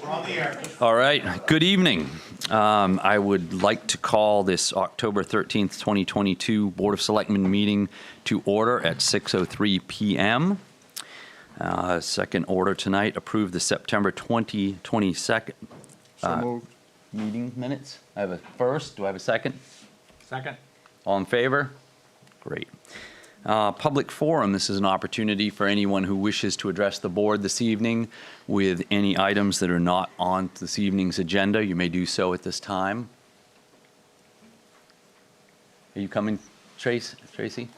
All right, good evening. I would like to call this October 13th, 2022 Board of Selectmen meeting to order at 6:03 p.m. Second order tonight, approve the September 2022 meeting minutes. I have a first. Do I have a second? Second. All in favor? Great. Public forum, this is an opportunity for anyone who wishes to address the board this evening with any items that are not on this evening's agenda. You may do so at this time. Are you coming, Tracy? Coming.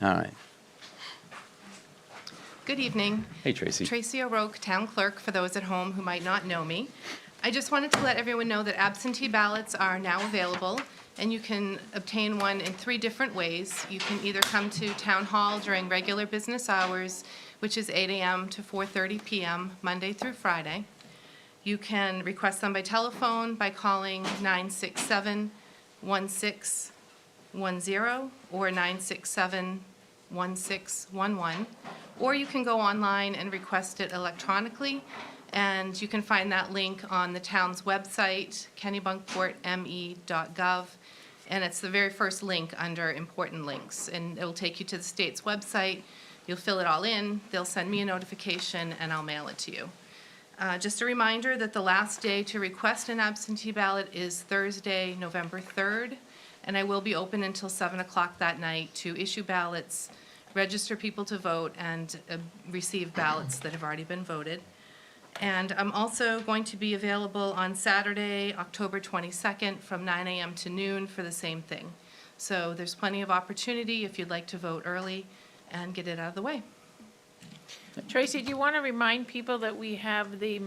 All right. Good evening. Hey, Tracy. Tracy O'Rourke, Town Clerk, for those at home who might not know me. I just wanted to let everyone know that absentee ballots are now available, and you can obtain one in 3 different ways. You can either come to Town Hall during regular business hours, which is 8 a.m. to 4:30 p.m., Monday through Friday. You can request them by telephone by calling 967-1610 or 967-1611. Or you can go online and request it electronically, and you can find that link on the town's website, kennebunkportme.gov, and it's the very first link under important links, and it will take you to the state's website. You'll fill it all in, they'll send me a notification, and I'll mail it to you. Just a reminder that the last day to request an absentee ballot is Thursday, November 3rd, and I will be open until 7 o'clock that night to issue ballots, register people to vote, and receive ballots that have already been voted. And I'm also going to be available on Saturday, October 22nd, from 9 a.m. to noon for the same thing. So there's plenty of opportunity if you'd like to vote early and get it out of the way. Tracy, do you want to remind people that we have the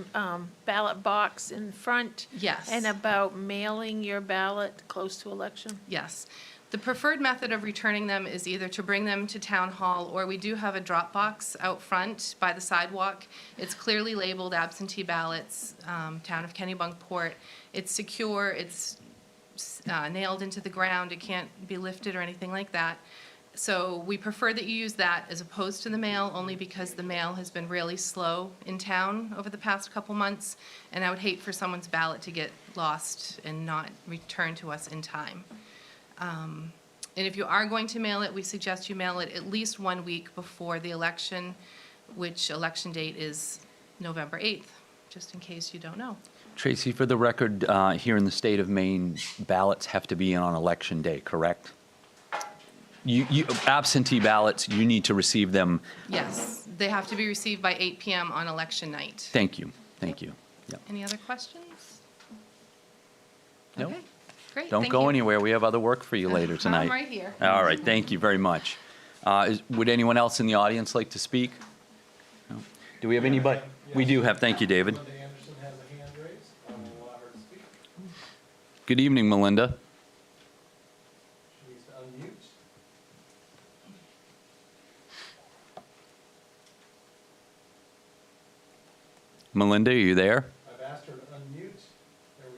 ballot box in front? Yes. And about mailing your ballot close to election? Yes. The preferred method of returning them is either to bring them to Town Hall, or we do have a drop box out front by the sidewalk. It's clearly labeled absentee ballots, Town of Kennebunkport. It's secure, it's nailed into the ground, it can't be lifted or anything like that. So we prefer that you use that as opposed to the mail, only because the mail has been really slow in town over the past couple months, and I would hate for someone's ballot to get lost and not returned to us in time. And if you are going to mail it, we suggest you mail it at least 1 week before the election, which election date is November 8th, just in case you don't know. Tracy, for the record, here in the state of Maine, ballots have to be in on election day, correct? Absentee ballots, you need to receive them. Yes, they have to be received by 8 p.m. on election night. Thank you. Thank you. Yep. Any other questions? No. Okay, great. Don't thank go you. anywhere. We have other work for you later tonight. I'm right here. All right, thank you very much. Would anyone else in the audience like to speak? No? Do we have anybody? Yes. We do have. Thank you, David. Melinda Anderson has a hand raised. I will allow her to speak. Good evening, Melinda. She needs to unmute. Melinda, are you there? I've asked her to unmute. There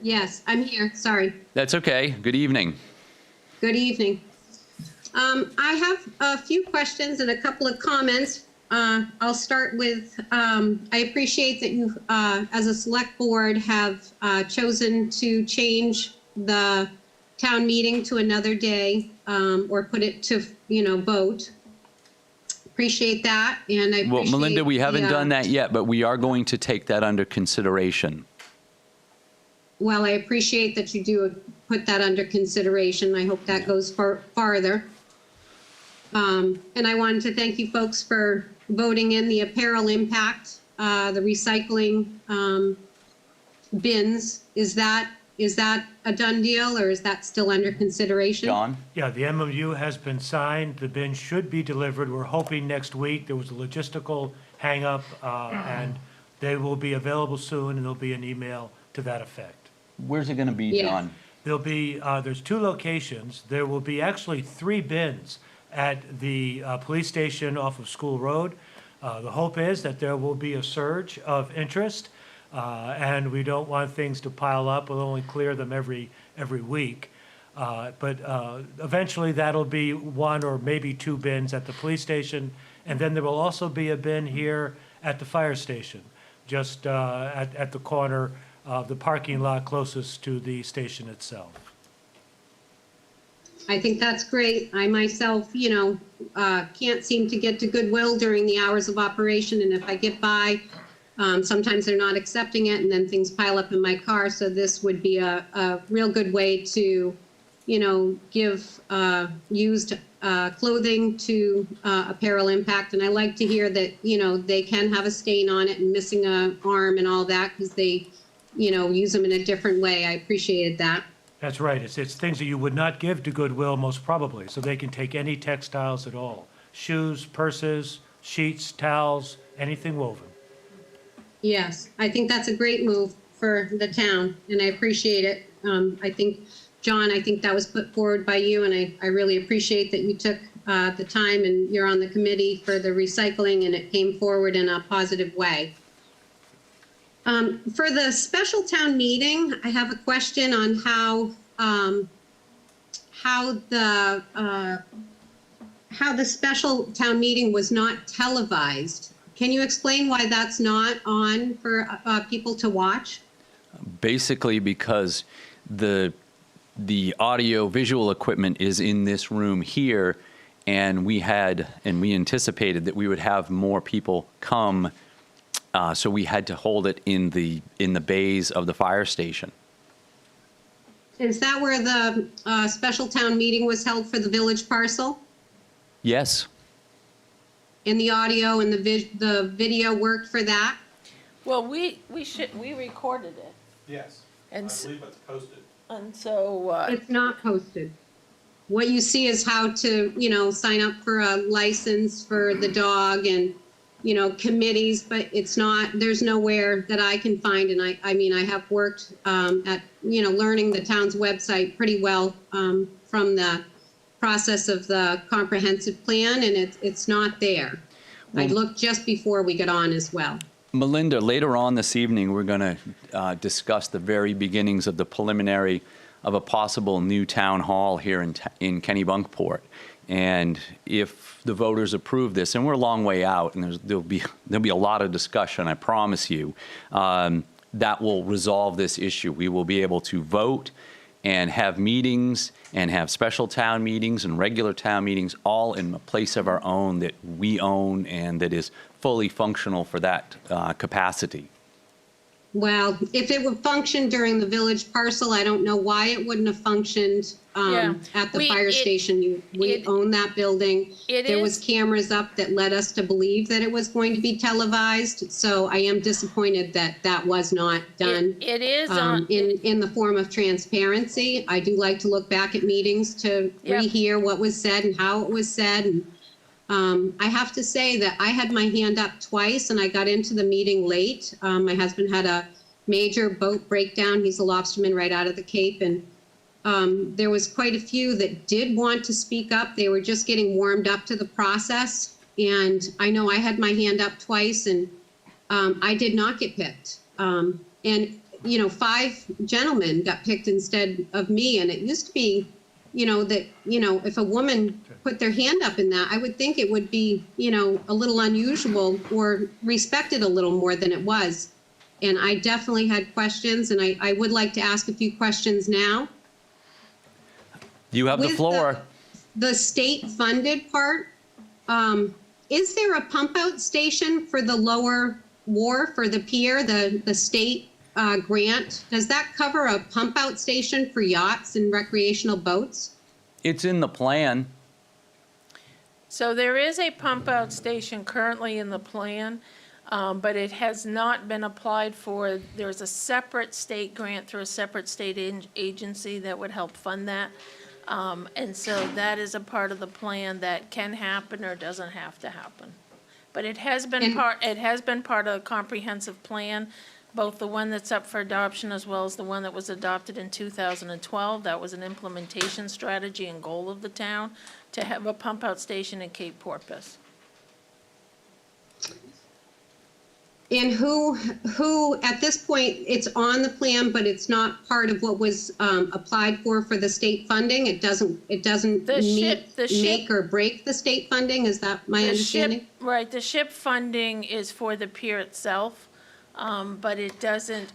we go. Yes, I'm here, sorry. That's okay. Good evening. Good evening. I have a few questions and a couple of comments. I'll start with, I appreciate that you, as a select board, have chosen to change the town meeting to another day, or put it to, vote. Appreciate that, and I appreciate. Well, Melinda, we haven't done that yet, but we are going to take that under consideration. Well, I appreciate that you do put that under consideration. I hope that goes farther. And I wanted to thank you folks for voting in the apparel impact, the recycling bins. Is that a done deal, or is that still under consideration? John? Yeah, the MOU has been signed. The bin should be delivered. We're hoping next week. There was a logistical hang-up, and they will be available soon, and there'll be an email to that effect. Where's it going to be, Yeah. John? There'll be, there's 2 locations. There will be actually 3 bins at the police station off of School Road. The hope is that there will be a surge of interest, and we don't want things to pile up. We'll only clear them every week. But eventually that'll be 1 or maybe 2 bins at the police station, and then there will also be a bin here at the fire station. just at the corner of the parking lot closest to the station itself. I think that's great. I myself, can't seem to get to Goodwill during the hours of operation, and if I get by, sometimes they're not accepting it, and then things pile up in my car. So this would be a real good way to, give used clothing to Apparel Impact. And I like to hear that, they can have a stain on it and missing an arm and all that because they, use them in a different way. I appreciated that. That's right. It's things that you would not give to Goodwill most probably, so they can take any textiles at all. Shoes, purses, sheets, towels, anything woven. Yes, I think that's a great move for the town, and I appreciate it. I think, John, that was put forward by you, and I really appreciate that you took the time and you're on the committee for the recycling, and it came forward in a positive way. For the special town meeting, I have a question on how the special town meeting was not televised. Can you explain why that's not on for people to watch? Basically because the audio visual equipment is in this room here, and we anticipated that we would have more people come, so we had to hold it in the bays of the fire station. Is that where the special town meeting was held for the village parcel? Yes. And the audio and the video worked for that? Well, we recorded it, Yes, I and believe it's posted. so, It's not posted. What you see is how to, sign up for a license for the dog and, committees, but it's not, there's nowhere that I can find. And I have worked at, learning the town's website pretty well from the process of the comprehensive plan, and it's not there. I looked just before we got on as well. Melinda, later on this evening, we're going to discuss the very beginnings of the preliminary of a possible new town hall here in Kennebunkport. And if the voters approve this, and we're a long way out, and there'll be a lot of discussion, I promise you, that will resolve this issue. We will be able to vote and have meetings and have special town meetings and regular town meetings all in a place of our own that we own and that is fully functional for that capacity. Well, if it would function during the village parcel, I don't know why it wouldn't have functioned Yeah. at the fire station. We own that building. There was cameras up that led us to believe that it was going to be televised. So I am disappointed that that was not done. it is on. In the form of transparency. I do like to look back at meetings to Yep. rehear what was said and how it was said. And I have to say that I had my hand up twice and I got into the meeting late. My husband had a major boat breakdown. He's a lobsterman right out of the Cape. And there was quite a few that did want to speak up. They were just getting warmed up to the process. And I know I had my hand up twice and I did not get picked. And 5 gentlemen got picked instead of me. And it used to be, if a woman put their hand up in that, I would think it would be, a little unusual or respected a little more than it was. And I definitely had questions, and I would like to ask a few questions now. You have the With floor. The state-funded part, is there a pump-out station for the lower wharf for the pier, the state grant? Does that cover a pump-out station for yachts and recreational boats? It's in the plan. So there is a pump out station currently in the plan, but it has not been applied for. There's a separate state grant through a separate state agency that would help fund that. And so that is a part of the plan that can happen or doesn't have to happen. But it has been part of the comprehensive plan, both the one that's up for adoption as well as the one that was adopted in 2012. That was an implementation strategy and goal of the town to have a pump out station in Cape Porpoise. And who at this point, it's on the plan, but it's not part of what was applied for the state funding? It doesn't make or break the state funding? Is that my understanding? Right, the SHIP funding is for the pier itself. but it doesn't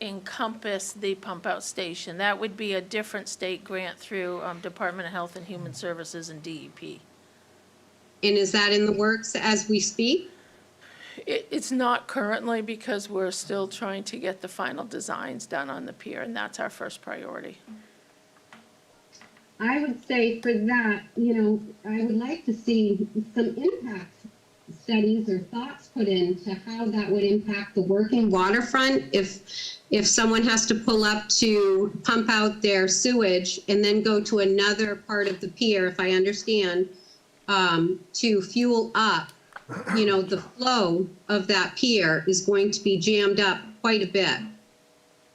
encompass the pump out station. That would be a different state grant through Department of Health and Human Services and DEP. And is that in the works as we speak? It's not currently because we're still trying to get the final designs done on the pier, and that's our first priority. I would say for that, I would like to see some impact studies or thoughts put into how that would impact the working waterfront if someone has to pull up to pump out their sewage and then go to another part of the pier, if I understand, to fuel up, the flow of that pier is going to be jammed up quite a bit.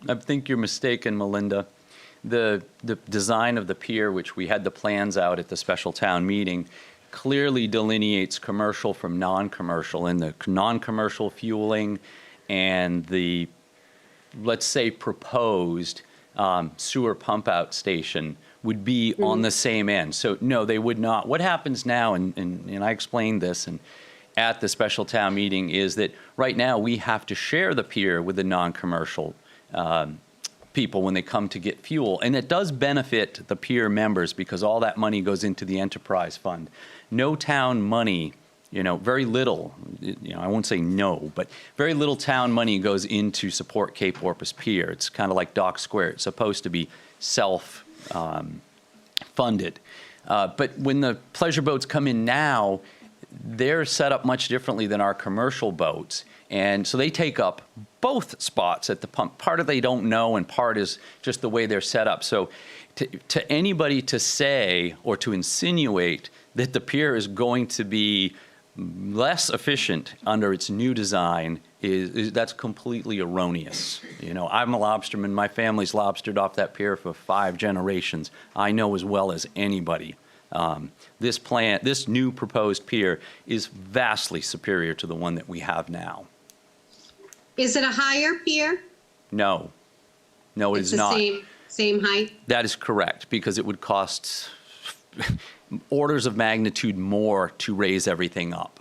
I think you're mistaken, Melinda. The design of the pier, which we had the plans out at the special town meeting, clearly delineates commercial from non-commercial, and the non-commercial fueling and the, let's say, proposed sewer pump out station would be on the same end. So no, they would not. What happens now, and I explained this and at the special town meeting, is that right now we have to share the pier with the non-commercial people when they come to get fuel. And it does benefit the pier members because all that money goes into the enterprise fund. No town money, very little, I won't say no, but very little town money goes into support Cape Porpoise Pier. It's kind of like Dock Square. It's supposed to be self-funded. But when the pleasure boats come in now, they're set up much differently than our commercial boats. And so they take up both spots at the pump. Part of they don't know, and part is just the way they're set up. So to anybody to say or to insinuate that the pier is going to be less efficient under its new design that's completely erroneous. I'm a lobsterman. My family's lobstered off that pier for 5 generations. I know as well as anybody. This new proposed pier is vastly superior to the one that we have now. Is it a higher pier? No, it is not. It's the same height? That is correct, because it would cost orders of magnitude more to raise everything up.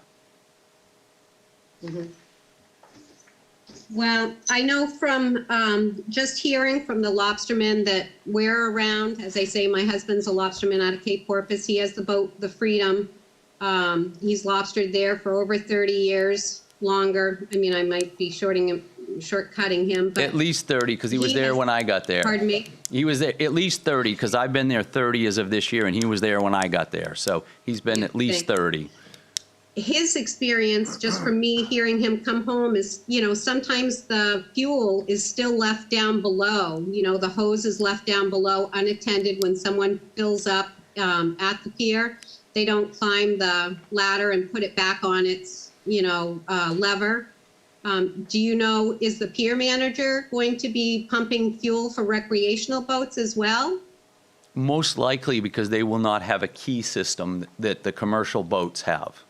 Well, I know from just hearing from the lobstermen that we're around, as I say, my husband's a lobsterman out of Cape Porpoise. He has the boat, the Freedom. He's lobstered there for over 30 years, longer. I mean, I might be shortcutting him, but At least 30, because he was there when I got there. pardon me. He was there at least 30, because I've been there 30 as of this year, and he was there when I got there. So he's been at least 30. His experience, just from me hearing him come home, is, sometimes the fuel is still left down below. The hose is left down below unattended when someone fills up at the pier. They don't climb the ladder and put it back on its, lever. Do you know, is the pier manager going to be pumping fuel for recreational boats as well? Most likely, because they will not have a key system that the commercial boats have.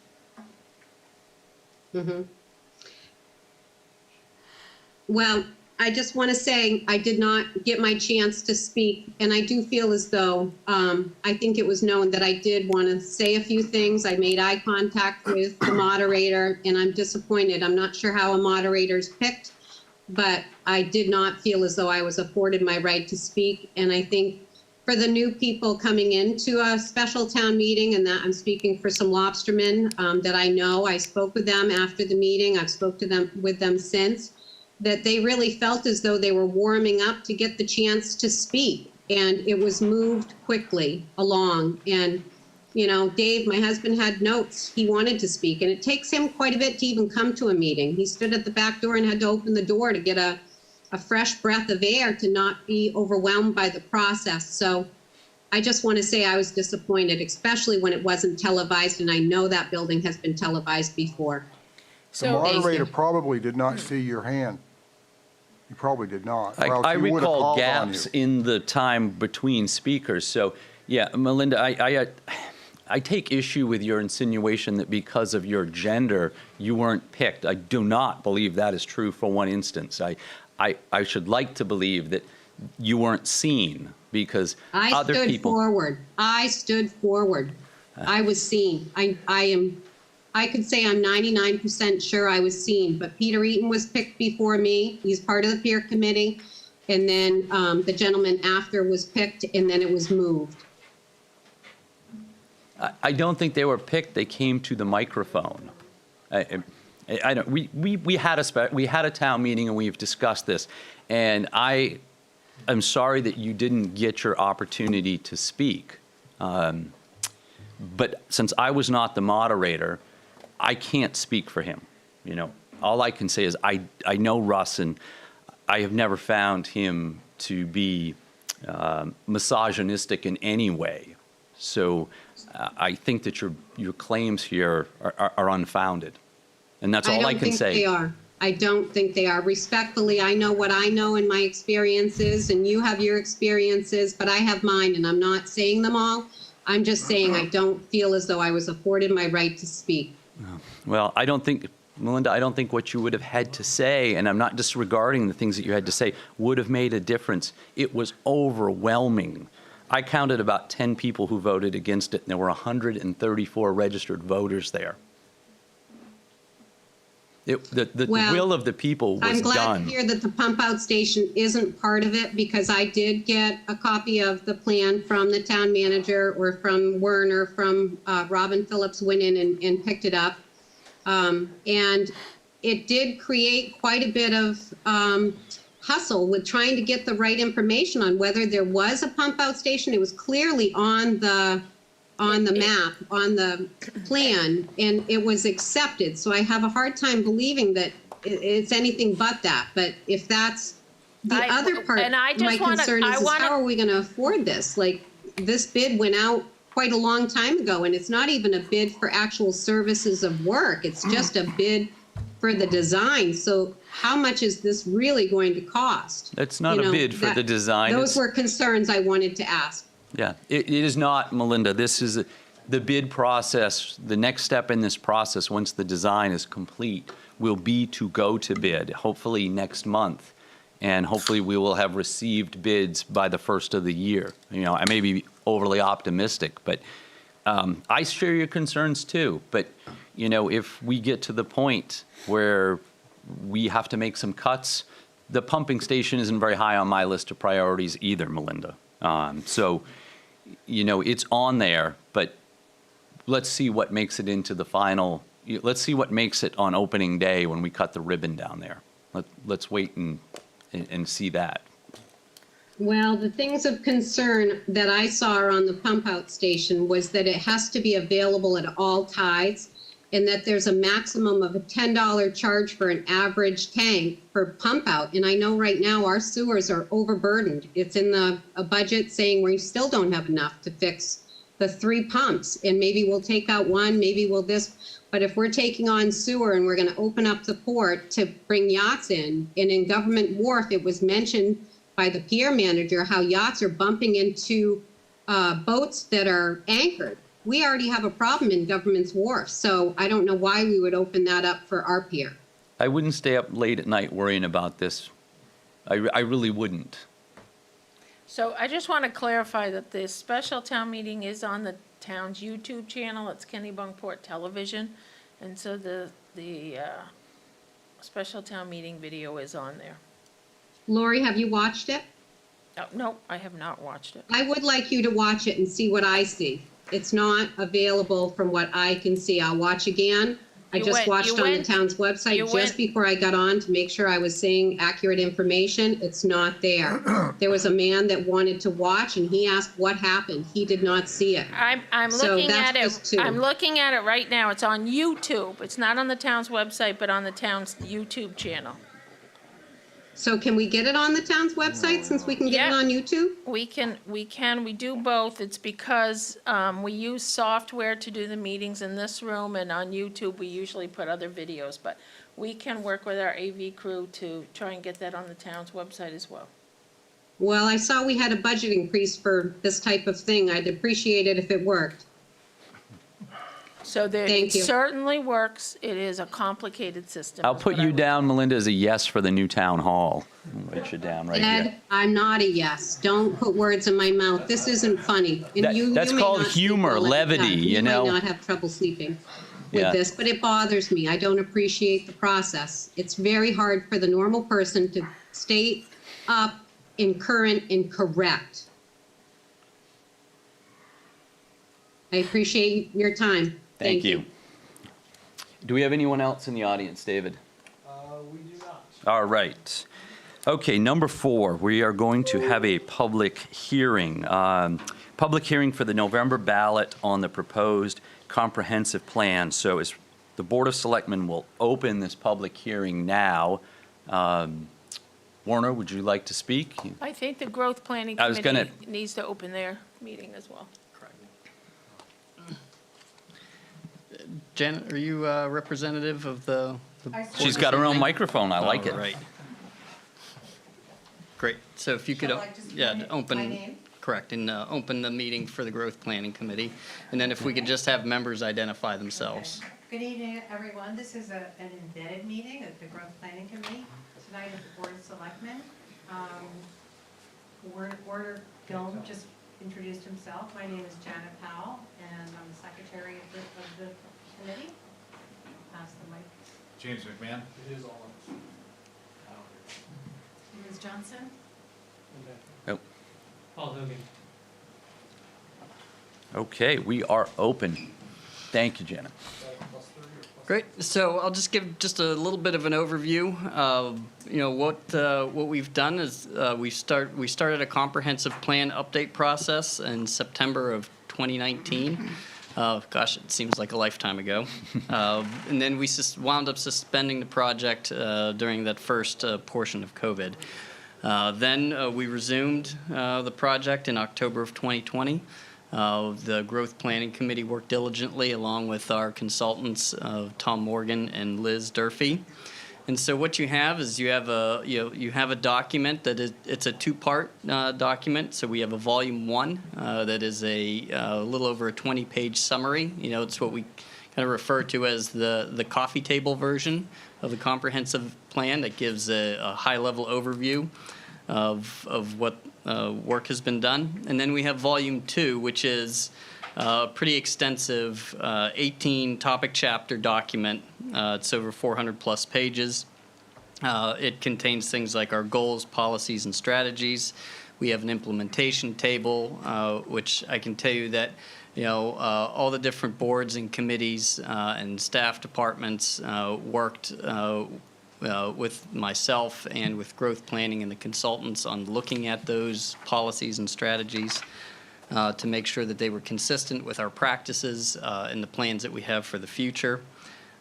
Well, I just want to say I did not get my chance to speak, and I do feel as though I think it was known that I did want to say a few things. I made eye contact with the moderator, and I'm disappointed. I'm not sure how a moderator's picked, but I did not feel as though I was afforded my right to speak. And I think for the new people coming into a special town meeting, and that I'm speaking for some lobstermen that I know, I spoke with them after the meeting. I've spoke with them since, that they really felt as though they were warming up to get the chance to speak, and it was moved quickly along. And, Dave, my husband, had notes. He wanted to speak, and it takes him quite a bit to even come to a meeting. He stood at the back door and had to open the door to get a fresh breath of air, to not be overwhelmed by the process. So I just want to say I was disappointed, especially when it wasn't televised, and I know that building has been televised before. The So, moderator probably did not see your hand. You probably did not. or else I he would've recall called on gaps you. in the time between speakers. So, yeah, Melinda, I take issue with your insinuation that because of your gender, you weren't picked. I do not believe that is true for one instance. I should like to believe that you weren't seen because other people. I stood forward. I was seen. I I could say I'm 99% sure I was seen, but Peter Eaton was picked before me. He's part of the Pier committee. And then the gentleman after was picked, and then it was moved. I don't think they were picked. They came to the microphone. I don't. We had a town meeting and we've discussed this, and I'm sorry that you didn't get your opportunity to speak. But since I was not the moderator, I can't speak for him. You know, all I can say is I know Russ, and I have never found him to be misogynistic in any way. So I think that your claims here are unfounded, and that's all I can say. I don't think they are. I don't think they are. Respectfully, I know what I know in my experiences, and you have your experiences, but I have mine, and I'm not saying them all. I'm just saying I don't feel as though I was afforded my right to speak. Well, I don't think, Melinda, I don't think what you would have had to say, and I'm not disregarding the things that you had to say, would have made a difference. It was overwhelming. I counted about 10 people who voted against it, and there were 134 registered voters there. The Well, will of the people was I'm glad done. to hear that the pump out station isn't part of it, because I did get a copy of the plan from the town manager, or from Werner, from Robin Phillips went in and picked it up. And it did create quite a bit of hustle with trying to get the right information on whether there was a pump out station. It was clearly on the map, on the plan, and it was accepted. So I have a hard time believing that it's anything but that. But if that's the other part, and I just my concern is how are we going to afford this? Like, this bid went out quite a long time ago, and it's not even a bid for actual services of work. It's just a bid for the design. So how much is this really going to cost? It's not a bid for the design. Those were concerns I wanted to ask. Yeah, it is not, Melinda. This is the bid process. The next step in this process, once the design is complete, will be to go to bid, hopefully next month. And hopefully we will have received bids by the first of the year. You know, I may be overly optimistic, but I share your concerns too. But, you know, if we get to the point where we have to make some cuts, the pumping station isn't very high on my list of priorities either, Melinda. So, you know, it's on there, but let's see what makes it into the final. Let's see what makes it on opening day when we cut the ribbon down there. Let's wait and see that. Well, the things of concern that I saw on the pump out station was that it has to be available at all tides, and that there's a maximum of a $10 charge for an average tank for pump out. And I know right now our sewers are overburdened. It's in a budget saying we still don't have enough to fix the 3 pumps, and maybe we'll take out one, maybe we'll this. But if we're taking on sewer and we're going to open up the port to bring yachts in, and in Government Wharf, it was mentioned by the pier manager how yachts are bumping into boats that are anchored. We already have a problem in Government's Wharf, so I don't know why we would open that up for our pier. I wouldn't stay up late at night worrying about this. I really wouldn't. So I just want to clarify that the special town meeting is on the town's YouTube channel. It's Kennebunkport Television. And so the special town meeting video is on there. Lori, have you watched it? No, I have not watched it. I would like you to watch it and see what I see. It's not available from what I can see. I'll watch again. I just watched on the town's website just before I got on to make sure I was saying accurate information. It's not there. There was a man that wanted to watch, and he asked what happened. He did not see it. I'm So looking that's at it. just two. I'm looking at it right now. It's on YouTube. It's not on the town's website, but on the town's YouTube channel. So can we get it on the town's website since we can get it Yeah. on YouTube? We do both. It's because we use software to do the meetings in this room, and on YouTube, we usually put other videos, but we can work with our AV crew to try and get that on the town's website as well. Well, I saw we had a budget increase for this type of thing. I'd appreciate it if it worked. So it Thank you. certainly works. It is a complicated system. I'll is put what I you would- down, Melinda, as a yes for the new town hall. I'll write you down right here. Ed, I'm not a yes. Don't put words in my mouth. This isn't funny. And That's you may called not sleep humor, well at levity, night. you know. You might not have trouble sleeping. with Yeah. this, but it bothers me. I don't appreciate the process. It's very hard for the normal person to stay up in current and correct. I appreciate your time. Thank you. Do we have anyone else in the audience, David? We do not. All right. Okay, number 4, we are going to have a public hearing. Public hearing for the November ballot on the proposed comprehensive plan. So as the Board of Selectmen will open this public hearing now. Warner, would you like to speak? I think the Growth Planning I was Committee needs to open their meeting as well. Janet, are you representative of the? She's got her own microphone. I like it. Right. Great. So if you could, Shall I just yeah, name open. my name? Correct, and open the meeting for the Growth Planning Committee. And then if we could just have members identify themselves. Good evening, everyone. This is an embedded meeting of the Growth Planning Committee. Tonight at the Board of Selectmen. Warner Gilm just introduced himself. My name is Janet Powell, and I'm the secretary of the committee. Pass the mic. James McMahon. It is all of us. Ms. Johnson? Oh, Paul Hogan. okay, we are open. Thank you, Janet. Great. So I'll just give just a little bit of an overview. What we've done is we started a comprehensive plan update process in September of 2019. Gosh, it seems like a lifetime ago. And then we wound up suspending the project during that first portion of COVID. Then we resumed the project in October of 2020. The Growth Planning Committee worked diligently along with our consultants, Tom Morgan and Liz Durfee. And so what you have is you have a document that it's a 2-part document. So we have a volume 1 that is a little over a 20-page summary. It's what we kind of refer to as the coffee table version of the comprehensive plan that gives a high-level overview of what work has been done. And then we have volume 2, which is a pretty extensive 18-topic chapter document. It's over 400-plus pages. It contains things like our goals, policies, and strategies. We have an implementation table, which I can tell you that all the different boards and committees and staff departments worked with myself and with growth planning and the consultants on looking at those policies and strategies to make sure that they were consistent with our practices and the plans that we have for the future.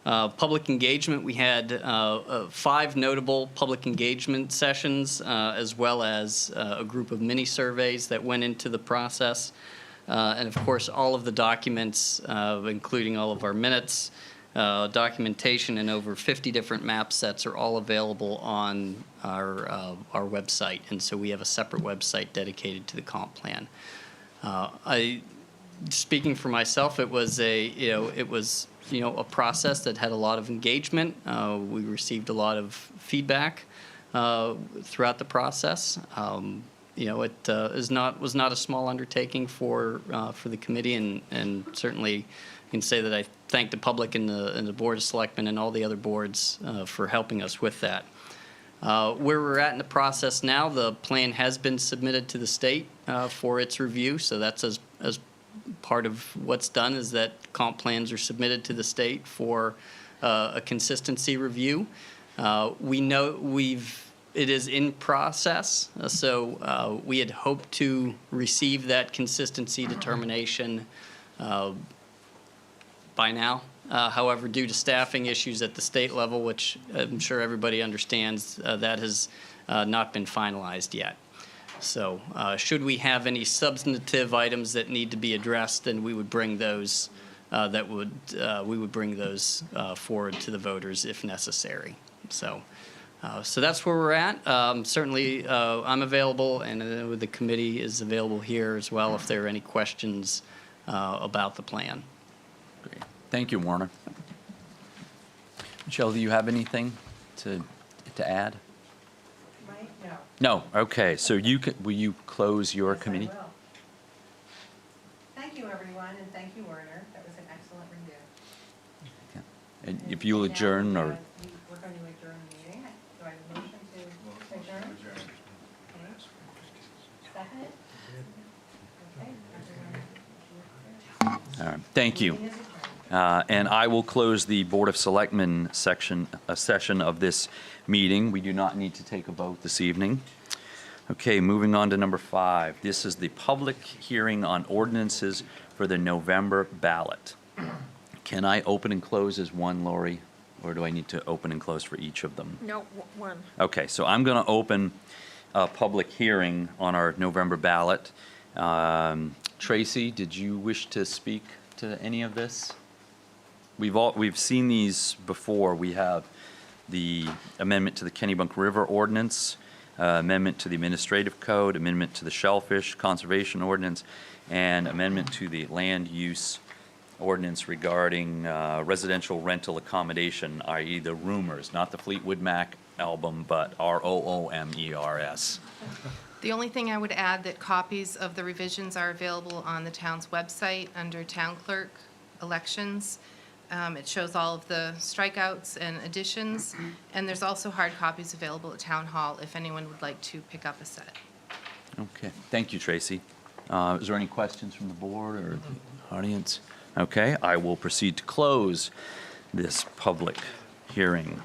Public engagement, we had 5 notable public engagement sessions as well as a group of mini surveys that went into the process. And of course, all of the documents, including all of our minutes, documentation, and over 50 different map sets are all available on our website. And so we have a separate website dedicated to the comp plan. Speaking for myself, it was a process that had a lot of engagement. We received a lot of feedback throughout the process. It was not a small undertaking for the committee, and certainly can say that I thank the public and the Board of Selectmen and all the other boards for helping us with that. Where we're at in the process now, the plan has been submitted to the state for its review, so that's as part of what's done is that comp plans are submitted to the state for a consistency review. We know it is in process, so we had hoped to receive that consistency determination by now. However, due to staffing issues at the state level, which I'm sure everybody understands, that has not been finalized yet. So should we have any substantive items that need to be addressed, then we would bring those we would bring those forward to the voters if necessary. So that's where we're at. Certainly, I'm available, and the committee is available here as well if there are any questions about the plan. Great. Thank you, Warner. Michelle, do you have anything to add? Mike? No. No. Okay. So will you close your Yes, I committee? will. Thank you, everyone, and thank you, Werner. That was an excellent review. And if you'll adjourn or, We're going to adjourn the meeting. Do I have a motion to adjourn? Okay. Second it? Okay. Everyone. all right, thank you. Meeting is adjourned. And I will close the Board of Selectmen session of this meeting. We do not need to take a vote this evening. Okay, moving on to number 5. This is the public hearing on ordinances for the November ballot. Can I open and close as one, Lori? Or do I need to open and close for each of them? No, one. Okay, so I'm going to open a public hearing on our November ballot. Tracy, did you wish to speak to any of this? We've seen these before. We have the amendment to the Kennebunk River ordinance, amendment to the administrative code, amendment to the shellfish conservation ordinance, and amendment to the land use ordinance regarding residential rental accommodation, i.e. the Roomers, not the Fleetwood Mac album, but ROOMERS. The only thing I would add that copies of the revisions are available on the town's website under Town Clerk Elections. It shows all of the strikeouts and additions, and there's also hard copies available at Town Hall if anyone would like to pick up a set. Okay, thank you, Tracy. Is there any questions from the board or the audience? Okay, I will proceed to close this public hearing.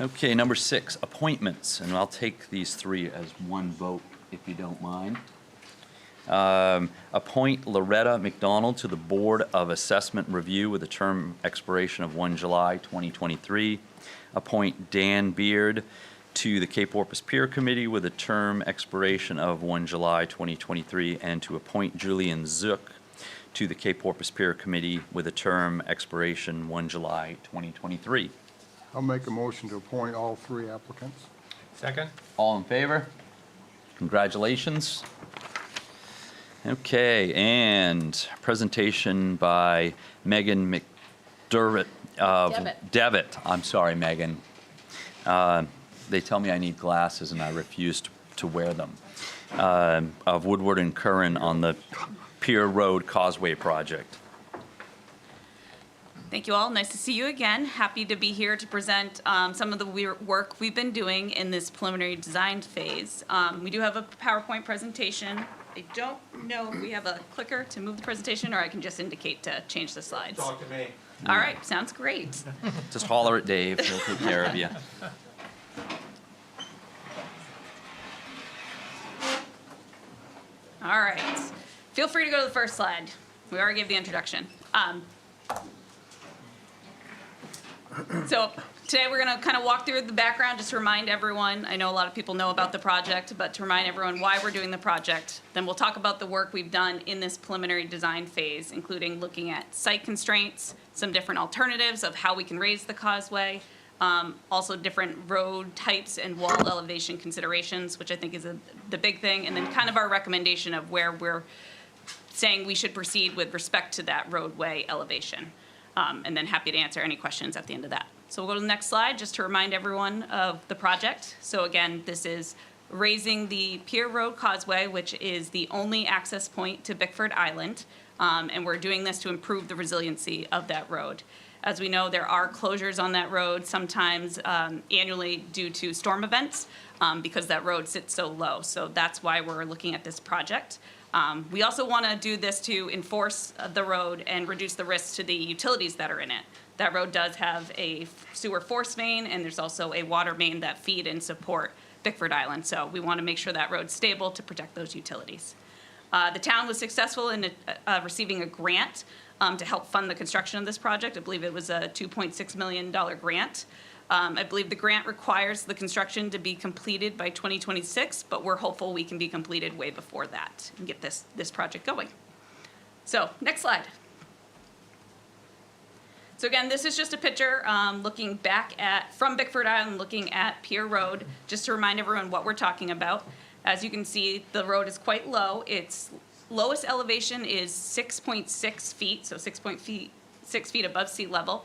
Okay, number 6, appointments, and I'll take these 3 as one vote, if you don't mind. Appoint Loretta McDonald to the Board of Assessment Review with a term expiration of 1 July 2023. Appoint Dan Beard to the Cape Porpoise Pier Committee with a term expiration of 1 July 2023, and to appoint Julian Zook to the Cape Porpoise Pier Committee with a term expiration 1 July 2023. I'll make a motion to appoint all 3 applicants. Second? All in favor? Congratulations. Okay, and presentation by Megan McDermott of Devitt. I'm sorry, Megan. They tell me I need glasses and I refuse to wear them. Of Woodward and Curran on the Pier Road Causeway project. Thank you all. Nice to see you again. Happy to be here to present some of the work we've been doing in this preliminary design phase. We do have a PowerPoint presentation. I don't know if we have a clicker to move the presentation, or I can just indicate to change the slides. Talk to me. All right, sounds great. Just holler at Dave, he'll take care of you. All right. Feel free to go to the first slide. We already gave the introduction. So today we're going to kind of walk through the background just to remind everyone. I know a lot of people know about the project, but to remind everyone why we're doing the project. Then we'll talk about the work we've done in this preliminary design phase, including looking at site constraints, some different alternatives of how we can raise the causeway, also different road types and wall elevation considerations, which I think is the big thing, and then kind of our recommendation of where we're saying we should proceed with respect to that roadway elevation. And then happy to answer any questions at the end of that. So we'll go to the next slide just to remind everyone of the project. So again, this is raising the Pier Road Causeway, which is the only access point to Bickford Island. And we're doing this to improve the resiliency of that road. As we know, there are closures on that road sometimes annually due to storm events because that road sits so low. So that's why we're looking at this project. We also want to do this to enforce the road and reduce the risks to the utilities that are in it. That road does have a sewer force main, and there's also a water main that feed and support Bickford Island. So we want to make sure that road's stable to protect those utilities. The town was successful in receiving a grant to help fund the construction of this project. I believe it was a $2.6 million grant. I believe the grant requires the construction to be completed by 2026, but we're hopeful we can be completed way before that and get this project going. So, next slide. So again, this is just a picture looking back from Bickford Island, looking at Pier Road, just to remind everyone what we're talking about. As you can see, the road is quite low. Its lowest elevation is 6.6 feet, so 6 feet above sea level.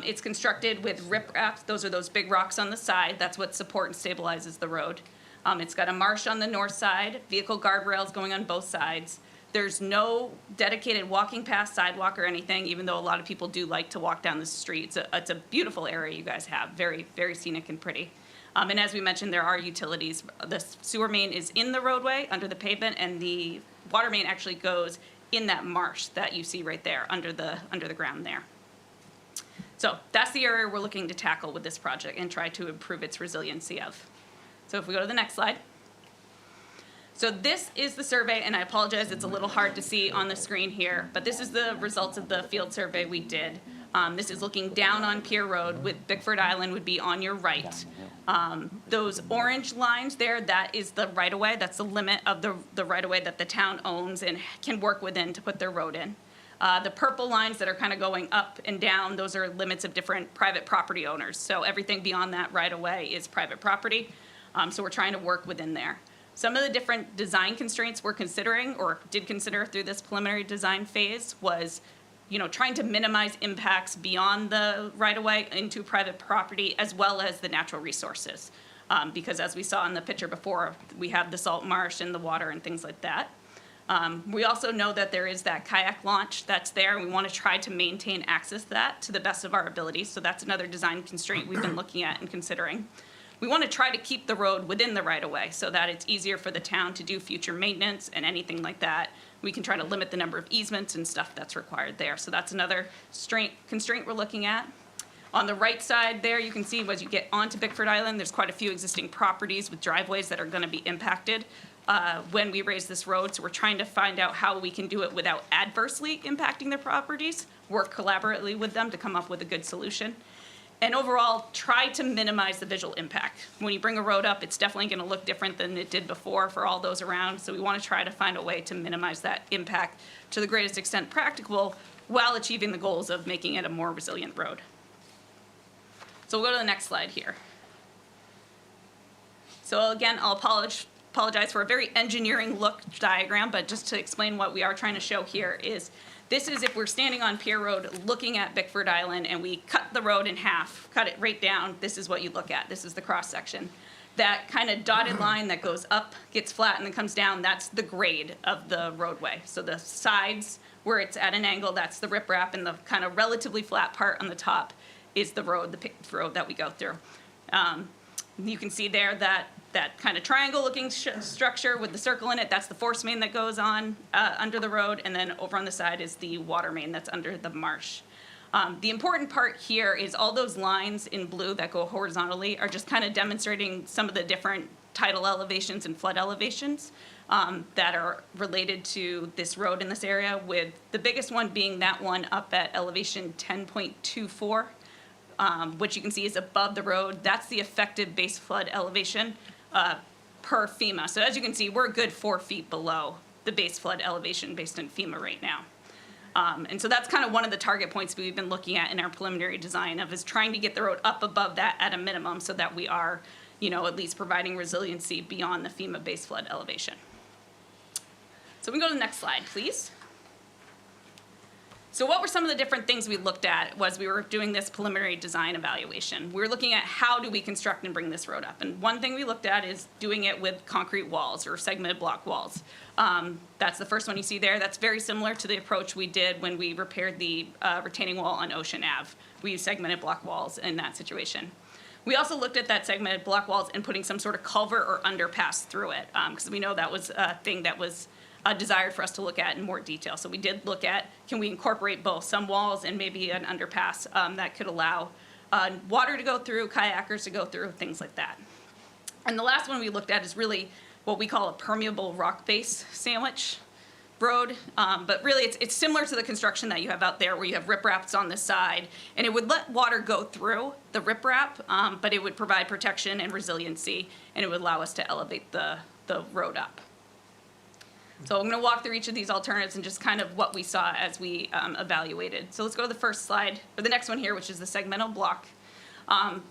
It's constructed with riprap. Those are those big rocks on the side. That's what support and stabilizes the road. It's got a marsh on the north side, vehicle guardrails going on both sides. There's no dedicated walking path, sidewalk, or anything, even though a lot of people do like to walk down the street. It's a beautiful area you guys have, very, very scenic and pretty. And as we mentioned, there are utilities. The sewer main is in the roadway, under the pavement, and the water main actually goes in that marsh that you see right there, under the ground there. So that's the area we're looking to tackle with this project and try to improve its resiliency of. So if we go to the next slide. So this is the survey, and I apologize, it's a little hard to see on the screen here, but this is the results of the field survey we did. This is looking down on Pier Road, with Bickford Island would be on your right. Those orange lines there, that is the right-of-way. That's the limit of the right-of-way that the town owns and can work within to put their road in. The purple lines that are kind of going up and down, those are limits of different private property owners. So everything beyond that right-of-way is private property. So we're trying to work within there. Some of the different design constraints we're considering, or did consider through this preliminary design phase, was trying to minimize impacts beyond the right-of-way into private property, as well as the natural resources. Because as we saw in the picture before, we have the salt marsh and the water and things like that. We also know that there is that kayak launch that's there, and we want to try to maintain access to that to the best of our abilities. So that's another design constraint we've been looking at and considering. We want to try to keep the road within the right-of-way so that it's easier for the town to do future maintenance and anything like that. We can try to limit the number of easements and stuff that's required there. So that's another constraint we're looking at. On the right side there, you can see as you get onto Bickford Island, there's quite a few existing properties with driveways that are going to be impacted when we raise this road. So we're trying to find out how we can do it without adversely impacting their properties, work collaboratively with them to come up with a good solution. And overall, try to minimize the visual impact. When you bring a road up, it's definitely going to look different than it did before for all those around. So we want to try to find a way to minimize that impact to the greatest extent practicable while achieving the goals of making it a more resilient road. So we'll go to the next slide here. So again, I'll apologize for a very engineering look diagram, but just to explain what we are trying to show here is this is if we're standing on Pier Road looking at Bickford Island and we cut the road in half, cut it right down, this is what you look at. This is the cross section. That kind of dotted line that goes up, gets flat, and then comes down, that's the grade of the roadway. So the sides where it's at an angle, that's the riprap, and the kind of relatively flat part on the top is the road, the paved road that we go through. You can see there that kind of triangle-looking structure with the circle in it, that's the force main that goes on under the road, and then over on the side is the water main that's under the marsh. The important part here is all those lines in blue that go horizontally are just kind of demonstrating some of the different tidal elevations and flood elevations that are related to this road in this area, with the biggest one being that one up at elevation 10.24. Which you can see is above the road. That's the effective base flood elevation per FEMA. So as you can see, we're a good 4 feet below the base flood elevation based on FEMA right now. And so that's kind of one of the target points we've been looking at in our preliminary design of is trying to get the road up above that at a minimum so that we are, at least providing resiliency beyond the FEMA base flood elevation. So we can go to the next slide, please. So what were some of the different things we looked at as we were doing this preliminary design evaluation? We were looking at how do we construct and bring this road up. And one thing we looked at is doing it with concrete walls or segmented block walls. That's the first one you see there. That's very similar to the approach we did when we repaired the retaining wall on Ocean Ave. We used segmented block walls in that situation. We also looked at that segmented block walls and putting some sort of culvert or underpass through it, because we know that was a thing that was desired for us to look at in more detail. So we did look at, can we incorporate both some walls and maybe an underpass that could allow water to go through, kayakers to go through, things like that. And the last one we looked at is really what we call a permeable rock base sandwich road. But really it's similar to the construction that you have out there where you have ripraps on the side, and it would let water go through the riprap, but it would provide protection and resiliency, and it would allow us to elevate the road up. So I'm going to walk through each of these alternatives and just kind of what we saw as we evaluated. So let's go to the first slide, or the next one here, which is the segmental block.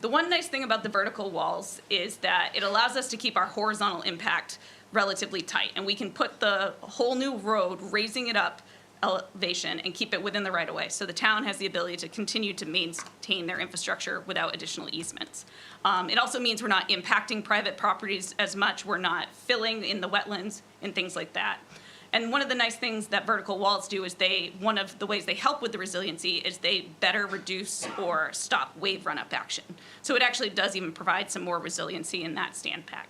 The one nice thing about the vertical walls is that it allows us to keep our horizontal impact relatively tight. And we can put the whole new road, raising it up elevation, and keep it within the right-of-way. So the town has the ability to continue to maintain their infrastructure without additional easements. It also means we're not impacting private properties as much. We're not filling in the wetlands and things like that. And one of the nice things that vertical walls do is one of the ways they help with the resiliency is they better reduce or stop wave run-up action. So it actually does even provide some more resiliency in that standpack.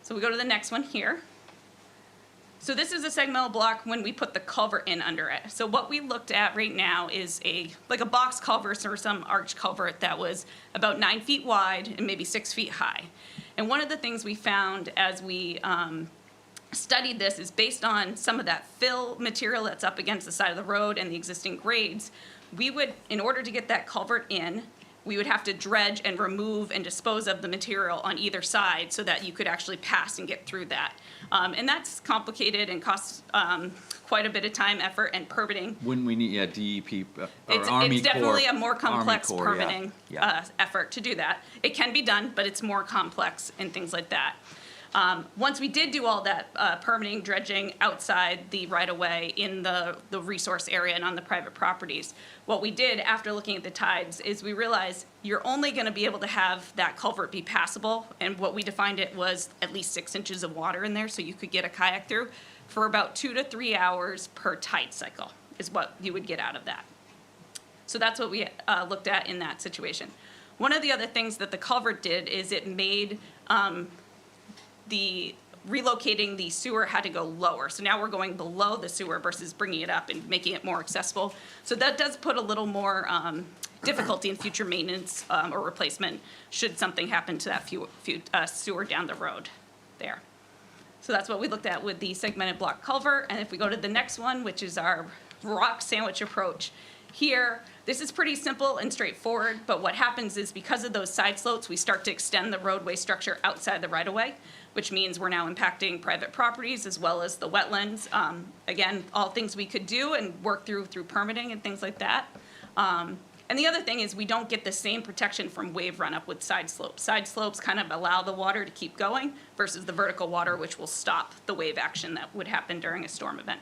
So we go to the next one here. So this is a segmental block when we put the culvert in under it. So what we looked at right now is like a box culvert or some arch culvert that was about 9 feet wide and maybe 6 feet high. And one of the things we found as we studied this is based on some of that fill material that's up against the side of the road and the existing grades, we would, in order to get that culvert in, we would have to dredge and remove and dispose of the material on either side so that you could actually pass and get through that. And that's complicated and costs quite a bit of time, effort, and permitting. Wouldn't we need, DEP or Army Corps? It's definitely a more complex Army Corps, yeah. permitting Yeah. effort to do that. It can be done, but it's more complex and things like that. Once we did do all that permitting, dredging outside the right-of-way in the resource area and on the private properties, what we did after looking at the tides is we realized you're only going to be able to have that culvert be passable, and what we defined it was at least 6 inches of water in there so you could get a kayak through for about 2 to 3 hours per tide cycle is what you would get out of that. So that's what we looked at in that situation. One of the other things that the culvert did is it made relocating the sewer had to go lower. So now we're going below the sewer versus bringing it up and making it more accessible. So that does put a little more difficulty in future maintenance or replacement should something happen to that sewer down the road there. So that's what we looked at with the segmented block culvert. And if we go to the next one, which is our rock sandwich approach, here, this is pretty simple and straightforward, but what happens is because of those side slopes, we start to extend the roadway structure outside the right-of-way, which means we're now impacting private properties as well as the wetlands. Again, all things we could do and work through permitting and things like that. And the other thing is we don't get the same protection from wave runup with side slopes. Side slopes kind of allow the water to keep going versus the vertical water, which will stop the wave action that would happen during a storm event.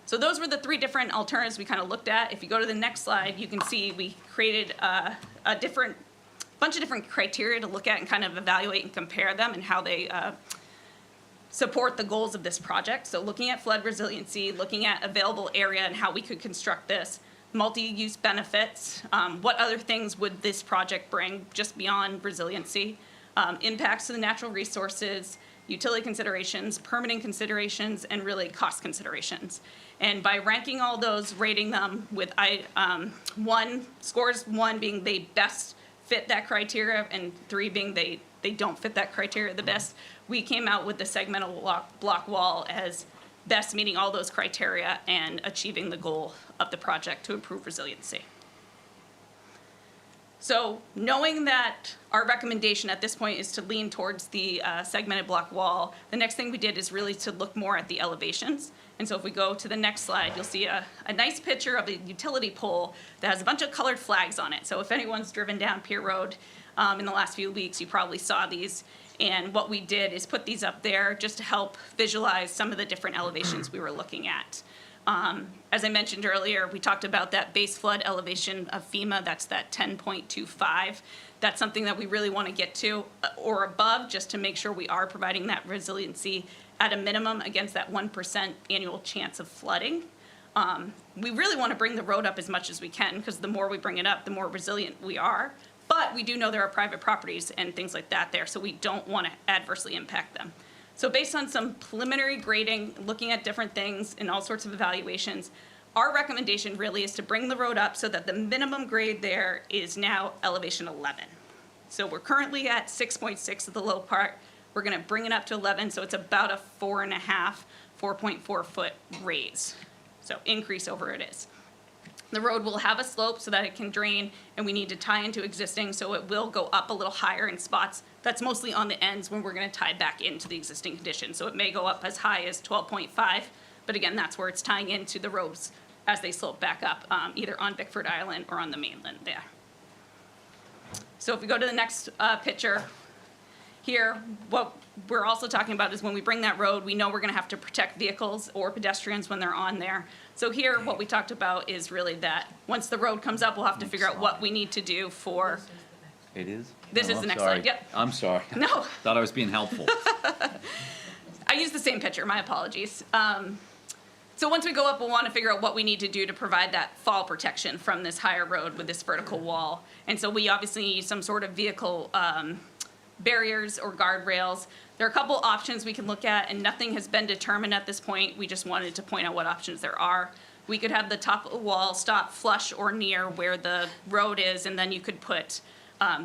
So those were the 3 different alternatives we kind of looked at. If you go to the next slide, you can see we created a bunch of different criteria to look at and kind of evaluate and compare them and how they support the goals of this project. So looking at flood resiliency, looking at available area and how we could construct this, multi-use benefits, what other things would this project bring just beyond resiliency, impacts to the natural resources, utility considerations, permitting considerations, and really cost considerations. And by ranking all those, rating them with scores 1 being they best fit that criteria and 3 being they don't fit that criteria the best, we came out with the segmental block wall as best meeting all those criteria and achieving the goal of the project to improve resiliency. So knowing that our recommendation at this point is to lean towards the segmented block wall, the next thing we did is really to look more at the elevations. And so if we go to the next slide, you'll see a nice picture of a utility pole that has a bunch of colored flags on it. So if anyone's driven down Pier Road in the last few weeks, you probably saw these. And what we did is put these up there just to help visualize some of the different elevations we were looking at. As I mentioned earlier, we talked about that base flood elevation of FEMA, that's that 10.25. That's something that we really want to get to or above just to make sure we are providing that resiliency at a minimum against that 1% annual chance of flooding. We really want to bring the road up as much as we can because the more we bring it up, the more resilient we are. But we do know there are private properties and things like that there, so we don't want to adversely impact them. So based on some preliminary grading, looking at different things and all sorts of evaluations, our recommendation really is to bring the road up so that the minimum grade there is now elevation 11. So we're currently at 6.6 at the low part. We're going to bring it up to 11, so it's about a 4.4 foot raise. So increase over it is. The road will have a slope so that it can drain, and we need to tie into existing, so it will go up a little higher in spots. That's mostly on the ends when we're going to tie back into the existing condition. So it may go up as high as 12.5, but again, that's where it's tying into the roads as they slope back up, either on Bickford Island or on the mainland there. So if we go to the next picture, here, what we're also talking about is when we bring that road, we know we're going to have to protect vehicles or pedestrians when they're on there. So here, what we talked about is really that once the road comes up, we'll have to figure out what we need to do for. It is? This is I'm the next sorry. slide, yep. I'm sorry. No. Thought I was being helpful. used the same picture, my apologies. So once we go up, we'll want to figure out what we need to do to provide that fall protection from this higher road with this vertical wall. And so we obviously need some sort of vehicle barriers or guardrails. There are a couple options we can look at, and nothing has been determined at this point. We just wanted to point out what options there are. We could have the top of the wall stop flush or near where the road is, and then you could put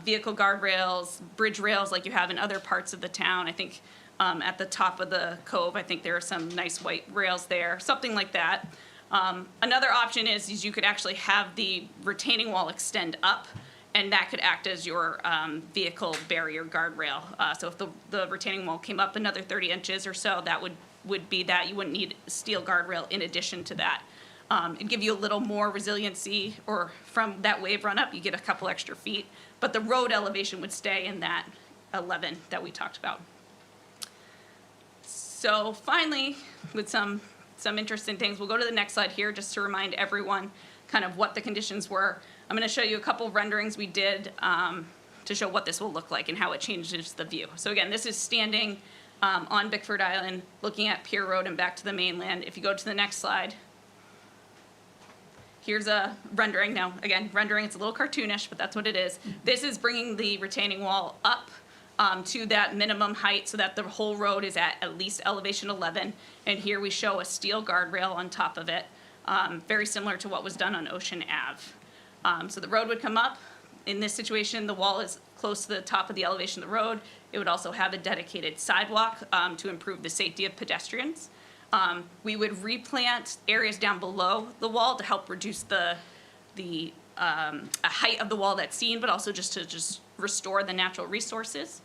vehicle guardrails, bridge rails like you have in other parts of the town. I think at the top of the cove, I think there are some nice white rails there, something like that. Another option is you could actually have the retaining wall extend up, and that could act as your vehicle barrier guardrail. So if the retaining wall came up another 30 inches or so, that would be that. You wouldn't need a steel guardrail in addition to that. It'd give you a little more resiliency, or from that wave run up, you get a couple extra feet, but the road elevation would stay in that 11 that we talked about. So finally, with some interesting things, we'll go to the next slide here just to remind everyone kind of what the conditions were. I'm going to show you a couple of renderings we did to show what this will look like and how it changes the view. So again, this is standing on Bickford Island, looking at Pier Road and back to the mainland. If you go to the next slide, here's a rendering. Now, again, rendering, it's a little cartoonish, but that's what it is. This is bringing the retaining wall up to that minimum height so that the whole road is at least elevation 11. And here we show a steel guardrail on top of it, very similar to what was done on Ocean Ave. So the road would come up. In this situation, the wall is close to the top of the elevation of the road. It would also have a dedicated sidewalk to improve the safety of pedestrians. We would replant areas down below the wall to help reduce the height of the wall that's seen, but also just to restore the natural resources.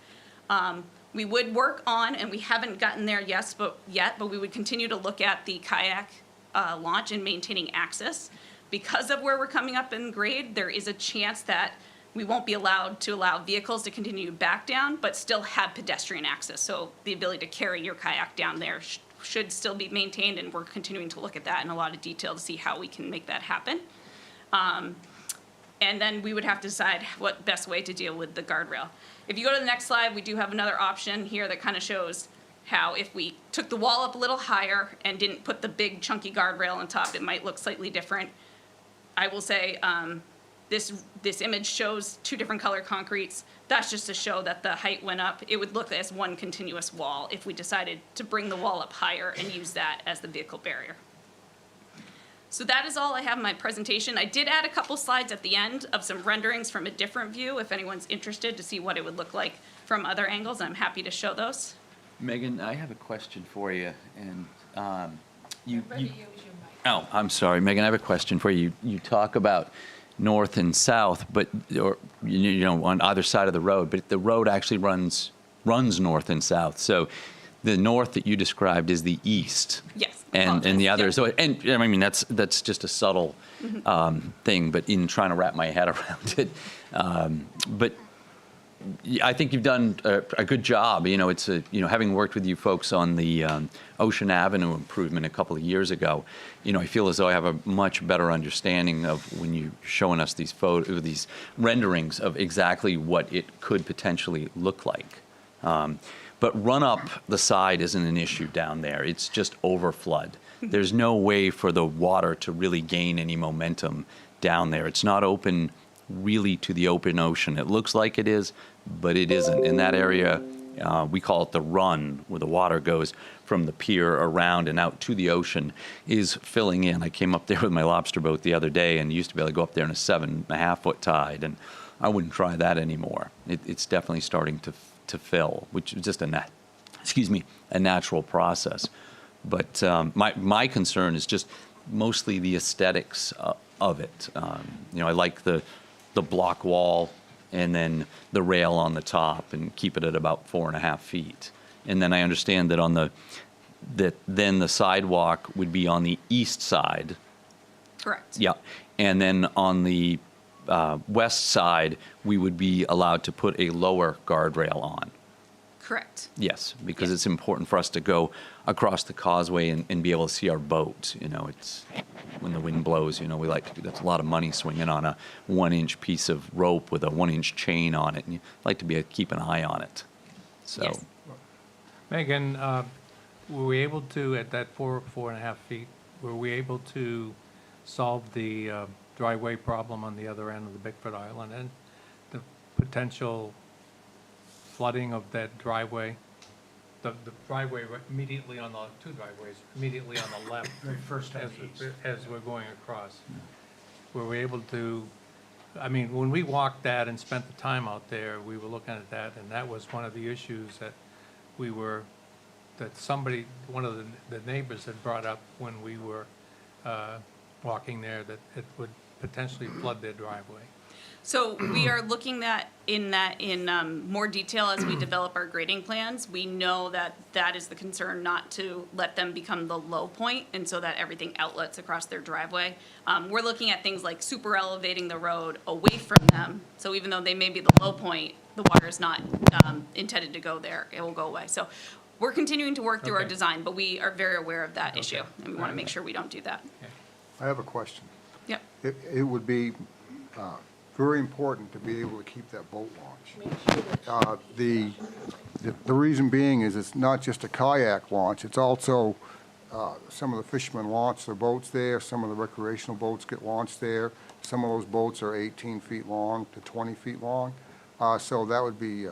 We would work on, and we haven't gotten there yet, but we would continue to look at the kayak launch and maintaining access. Because of where we're coming up in grade, there is a chance that we won't be allowed to allow vehicles to continue back down, but still have pedestrian access. So the ability to carry your kayak down there should still be maintained, and we're continuing to look at that in a lot of detail to see how we can make that happen. And then we would have to decide what best way to deal with the guardrail. If you go to the next slide, we do have another option here that kind of shows how if we took the wall up a little higher and didn't put the big chunky guardrail on top, it might look slightly different. I will say this image shows two different color concretes. That's just to show that the height went up. It would look as one continuous wall if we decided to bring the wall up higher and use that as the vehicle barrier. So that is all I have in my presentation. I did add a couple slides at the end of some renderings from a different view if anyone's interested to see what it would look like from other angles. I'm happy to show those. Megan, I have a question for you, and Oh, I'm sorry, Megan. I have a question for you. You talk about north and south, but or on either side of the road, but the road actually runs north and south. So the north that you described is the east. Yes. And the other, Yep. so, and I mean, that's just a subtle thing, but in trying to wrap my head around it. But I think you've done a good job. It's having worked with you folks on the Ocean Avenue improvement a couple of years ago, I feel as though I have a much better understanding of when you're showing us these these renderings of exactly what it could potentially look like. But run up the side isn't an issue down there. It's just overflood. There's no way for the water to really gain any momentum down there. It's not open really to the open ocean. It looks like it is, but it isn't. In that area, we call it the run, where the water goes from the pier around and out to the ocean, is filling in. I came up there with my lobster boat the other day and used to be able to go up there in a 7.5-foot tide, and I wouldn't try that anymore. It's definitely starting to fill, which is just a natural process. But my concern is just mostly the aesthetics of it. I like the block wall and then the rail on the top and keep it at about 4.5 feet. And then I understand that then the sidewalk would be on the east side. Correct. Yeah. And then on the west side, we would be allowed to put a lower guardrail on. Correct. Yes, because it's important for us to go across the causeway and be able to see our boat. It's when the wind blows, that's a lot of money swinging on a 1-inch piece of rope with a 1-inch chain on it, and you like to keep an eye on it. So, Yes. Megan, were we able to, at that 4.5 feet, were we able to solve the driveway problem on the other end of the Bickford Island and the potential flooding of that driveway? The driveway immediately on the, two driveways, immediately on the left. Very first on the east. As we're going across. Were we able to, I mean, when we walked that and spent the time out there, we were looking at that, and that was one of the issues that we were, that somebody, one of the neighbors had brought up when we were walking there, that it would potentially flood their driveway. So we are looking in more detail as we develop our grading plans. We know that that is the concern, not to let them become the low point, and so that everything outlets across their driveway. We're looking at things like super elevating the road away from them. So even though they may be the low point, the water is not intended to go there. It will go away. So we're continuing to work through our Okay. design, but we are very aware of that issue, Okay. and we want to make sure we don't do that. I have a question. Yep. It would be very important to be able to keep that boat launch. The reason being is it's not just a kayak launch, it's also, some of the fishermen launch their boats there, some of the recreational boats get launched there. Some of those boats are 18 feet long to 20 feet long. So that would be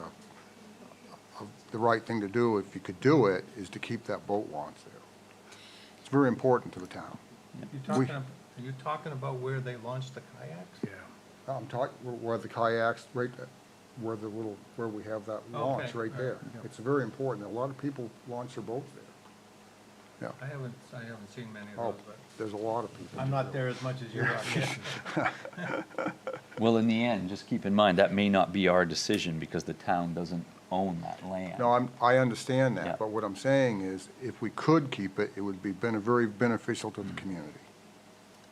the right thing to do, if you could do it, is to keep that boat launch there. It's very important to the town. Are you talking about where they launched the kayaks? Yeah. I'm talking where the kayaks, right, where we have that launch, Okay. right there. Yeah. It's very important. A lot of people launch their boats there. I haven't seen many of Oh, those, but there's a lot of people. I'm not there as much as you are yet. Well, in the end, just keep in mind, that may not be our decision because the town doesn't own that land. No, I understand Yeah. that, but what I'm saying is, if we could keep it, it would be very beneficial to the community.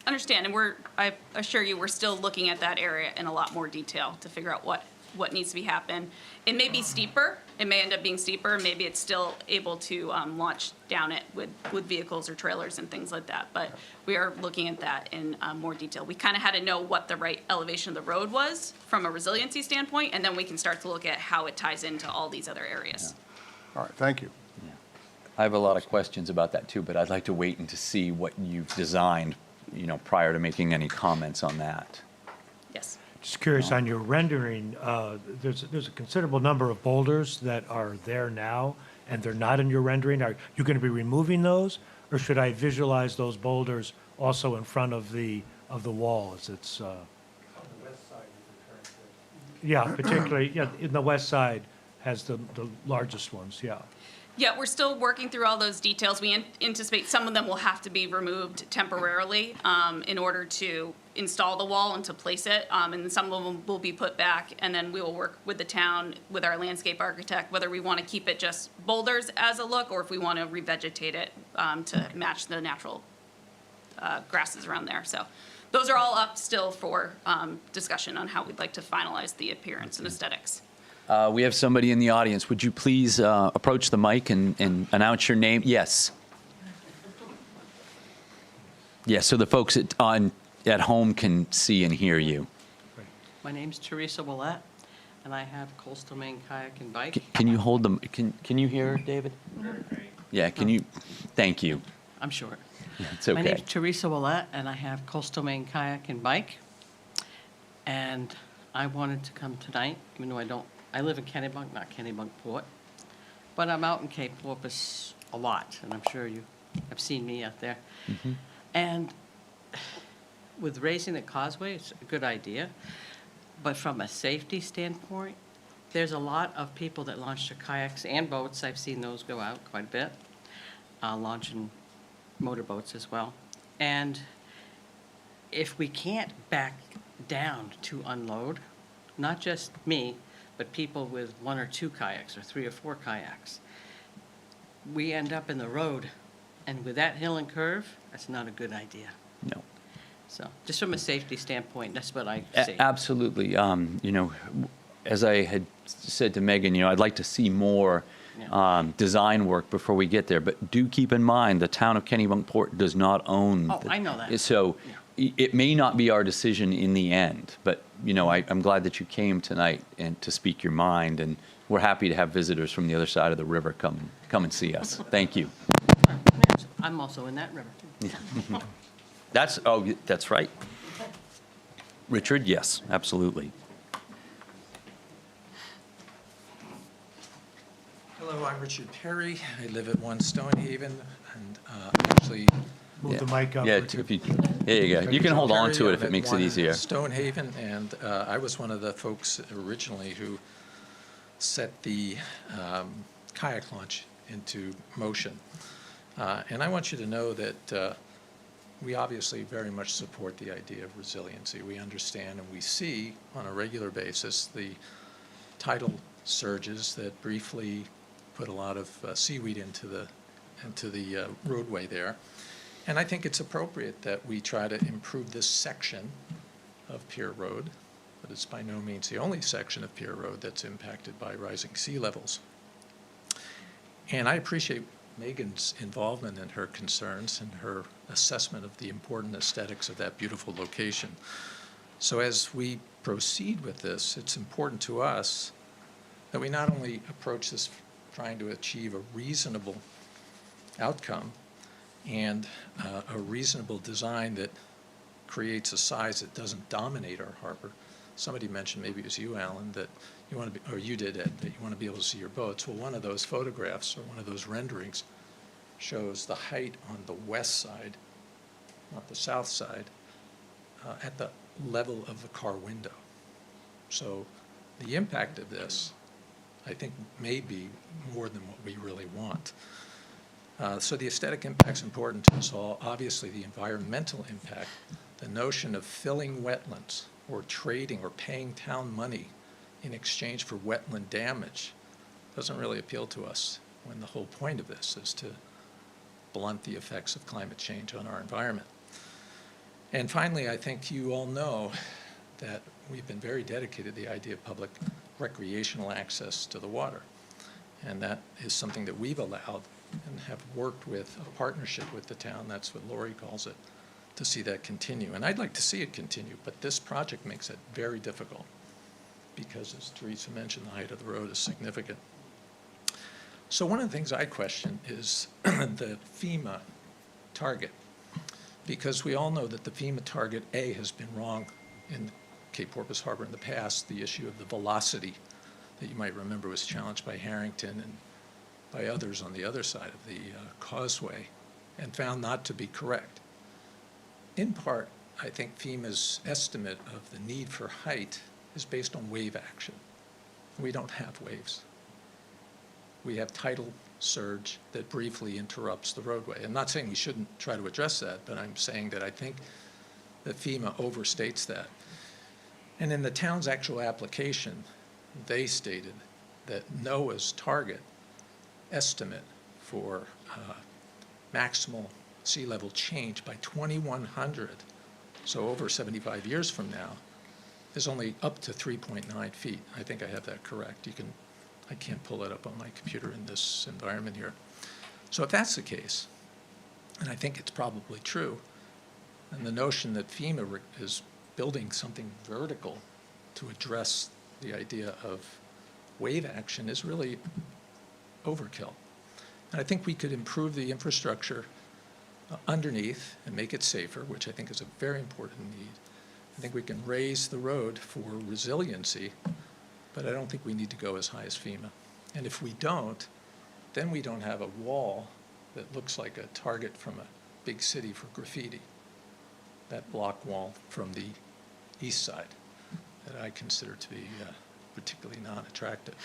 Understand, and I assure you, we're still looking at that area in a lot more detail to figure out what needs to be happen. It may be steeper, it may end up being steeper, maybe it's still able to launch down it with vehicles or trailers and things like that, but we are looking at that in more detail. We kind of had to know what the right elevation of the road was from a resiliency standpoint, and then we can start to look at how it ties into all these other areas. All right, thank you. I have a lot of questions about that too, but I'd like to wait and to see what you've designed, prior to making any comments on that. Yes. Just curious, on your rendering, there's a considerable number of boulders that are there now, and they're not in your rendering. Are you going to be removing those, or should I visualize those boulders also in front of the wall as it's? Yeah, particularly, in the west side has the largest ones, yeah. Yeah, we're still working through all those details. We anticipate some of them will have to be removed temporarily in order to install the wall and to place it, and some of them will be put back, and then we will work with the town, with our landscape architect, whether we want to keep it just boulders as a look, or if we want to revegetate it to match the natural grasses around there. So those are all up still for discussion on how we'd like to finalize the appearance and aesthetics. We have somebody in the audience. Would you please approach the mic and announce your name? Yes. Yes, so the folks at home can see and hear you. My name's Teresa Willett, and I have Coastal Maine Kayak and Bike. Can you hold them? Can you hear, David? Yeah, can you? Thank you. I'm short. It's My okay. name's Teresa Willett, and I have Coastal Maine Kayak and Bike. And I wanted to come tonight, even though I live in Kennebunk, not Kennebunkport. But I'm out in Cape Porpoise a lot, and I'm sure you have seen me out there. Mm-hmm. And with raising the causeway, it's a good idea. But from a safety standpoint, there's a lot of people that launch their kayaks and boats. I've seen those go out quite a bit, launching motorboats as well. And if we can't back down to unload, not just me, but people with 1 or 2 kayaks or 3 or 4 kayaks, we end up in the road. And with that hill and curve, that's not a good idea. No. So just from a safety standpoint, that's what I see. Absolutely. As I had said to Megan, I'd like to see more design work before we get there. But do keep in mind, the town of Kennebunkport does not own. Oh, I know that. So it may not be our decision in the end, but I'm glad that you came tonight and to speak your mind, and we're happy to have visitors from the other side of the river come and see us. Thank you. I'm also in that river. That's right. Richard, yes, absolutely. Hello, I'm Richard Perry. I live at 1 Stonehaven, and actually... Move the mic up. Yeah, Richard. there you go. You can hold on to it if it makes it easier. Stonehaven, and I was one of the folks originally who set the kayak launch into motion. And I want you to know that we obviously very much support the idea of resiliency. We understand and we see on a regular basis the tidal surges that briefly put a lot of seaweed into the roadway there. And I think it's appropriate that we try to improve this section of Pier Road, but it's by no means the only section of Pier Road that's impacted by rising sea levels. And I appreciate Megan's involvement and her concerns and her assessment of the important aesthetics of that beautiful location. So as we proceed with this, it's important to us that we not only approach this trying to achieve a reasonable outcome and a reasonable design that creates a size that doesn't dominate our harbor. Somebody mentioned, maybe it was you, Alan, that you want to be, or you did, Ed, that you want to be able to see your boats. Well, one of those photographs or one of those renderings shows the height on the west side, not the south side, at the level of the car window. So the impact of this, I think, may be more than what we really want. So the aesthetic impact's important to us all. Obviously, the environmental impact, the notion of filling wetlands or trading or paying town money in exchange for wetland damage doesn't really appeal to us, when the whole point of this is to blunt the effects of climate change on our environment. And finally, I think you all know that we've been very dedicated to the idea of public recreational access to the water. And that is something that we've allowed and have worked with a partnership with the town, that's what Lori calls it, to see that continue. And I'd like to see it continue, but this project makes it very difficult because, as Teresa mentioned, the height of the road is significant. So one of the things I question is the FEMA target, because we all know that the FEMA target, A, has been wrong in Cape Porpoise Harbor in the past. The issue of the velocity that you might remember was challenged by Harrington and by others on the other side of the Causeway, and found not to be correct. In part, I think FEMA's estimate of the need for height is based on wave action. We don't have waves. We have tidal surge that briefly interrupts the roadway. I'm not saying we shouldn't try to address that, but I'm saying that I think that FEMA overstates that. And in the town's actual application, they stated that NOAA's target estimate for maximal sea level change by 2100, so over 75 years from now, is only up to 3.9 feet. I think I have that correct. I can't pull it up on my computer in this environment here. So if that's the case, and I think it's probably true, and the notion that FEMA is building something vertical to address the idea of wave action is really overkill. And I think we could improve the infrastructure underneath and make it safer, which I think is a very important need. I think we can raise the road for resiliency, but I don't think we need to go as high as FEMA. And if we don't, then we don't have a wall that looks like a target from a big city for graffiti, that block wall from the east side that I consider to be particularly non-attractive.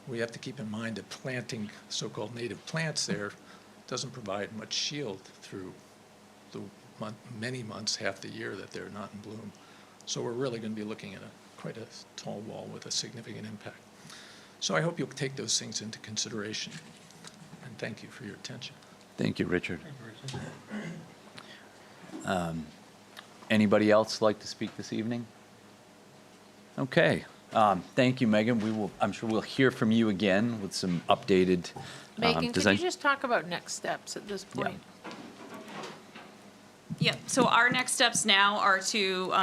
We have to keep in mind that planting so-called native plants there doesn't provide much shield through the many months, half the year, that they're not in bloom. So we're really going to be looking at quite a tall wall with a significant impact. So I hope you'll take those things into consideration. And thank you for your attention. Thank you, Richard. Anybody else like to speak this evening? Okay. Thank you, Megan. I'm sure we'll hear from you again with some updated Megan, could design. you just talk about next steps at this point? Yep, so our next steps now are to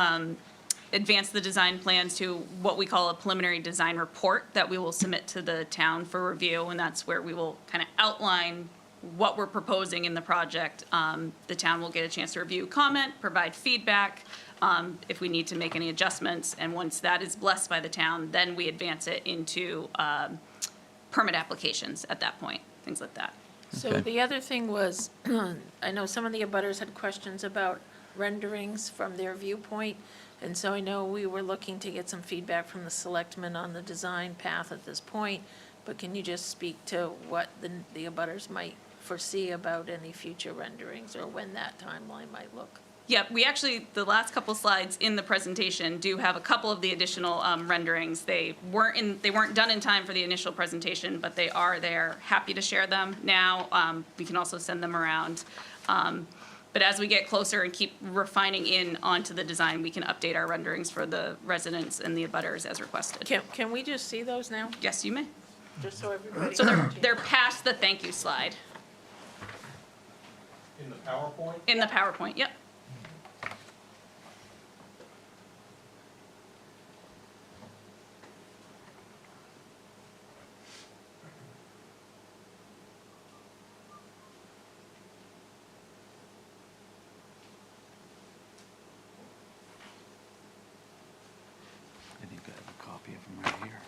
advance the design plans to what we call a preliminary design report that we will submit to the town for review, and that's where we will kind of outline what we're proposing in the project. The town will get a chance to review, comment, provide feedback, if we need to make any adjustments, and once that is blessed by the town, then we advance it into permit applications at that point, things like that. So Okay. the other thing was, I know some of the abutters had questions about renderings from their viewpoint, and so I know we were looking to get some feedback from the selectmen on the design path at this point, but can you just speak to what the abutters might foresee about any future renderings, or when that timeline might look? Yep, we actually, the last couple slides in the presentation do have a couple of the additional renderings. They weren't done in time for the initial presentation, but they are there. Happy to share them now. We can also send them around. But as we get closer and keep refining in onto the design, we can update our renderings for the residents and the abutters as requested. Can we just see those now, Yes, you may. just so everybody? So they're past the thank you slide. In the PowerPoint? In the PowerPoint, yep. I think I have a copy of them right here.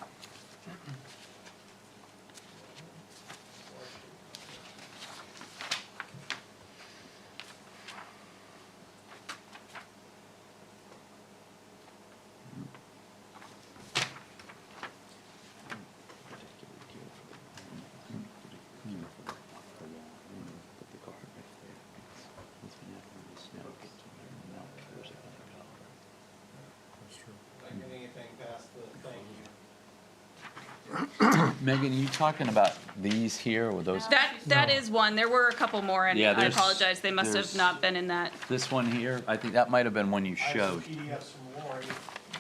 Anything past the thank you. Megan, are you talking about these here or those? That is one. There were a couple more, and Yeah, I there's- apologize. They must have there's- not been in that. This one here, I think that might have been one you showed. PDFs from Lori.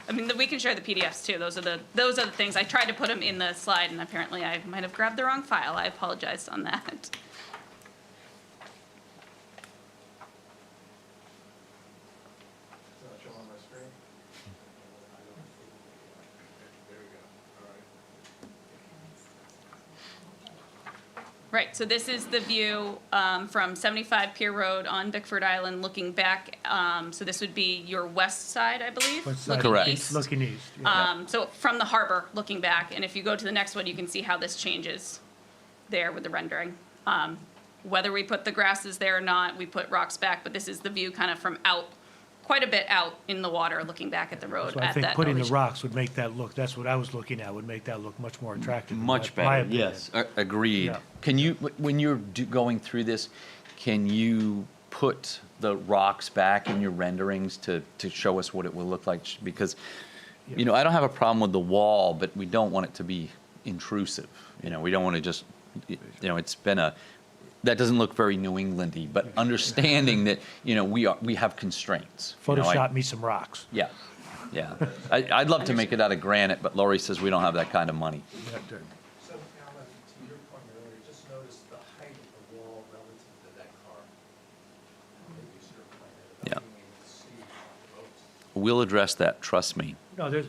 I mean, we can share the PDFs too. Those are the things. I tried to put them in the slide, and apparently I might have grabbed the wrong file. I apologize on that. Not showing on my screen. There we go. All right. Right. So this is the view from 75 Pier Road on Bickford Island, looking back. So this would be your west side, I believe. West side, Correct. East. Looking east. Yeah. So from the harbor, looking back, and if you go to the next one, you can see how this changes there with the rendering. Whether we put the grasses there or not, we put rocks back, but this is the view kind of from out, quite a bit out in the water, looking back at the road So I at think that putting the elevation. rocks would make that look, that's what I was looking at, would make that look much more attractive. in Much my better, opinion. yes, agreed. Yeah. Can you, when you're going through this, can you put the rocks back in your renderings to show us what it will look like? Because, you know, I don't have a problem with the wall, but we don't want it to be intrusive. You know, we don't want to just, you know, it's been that doesn't look very New Englandy, but understanding that, you know, we have constraints. You know, Photoshop me some rocks. Yeah, yeah. I'd love to make it out of granite, but Lori says we don't have that kind of money. So, Alan, to your point earlier, just notice the height of the wall relative to that car. Maybe sort of point it Yeah. out, being able to see the boats. We'll address that, trust me. No, there's,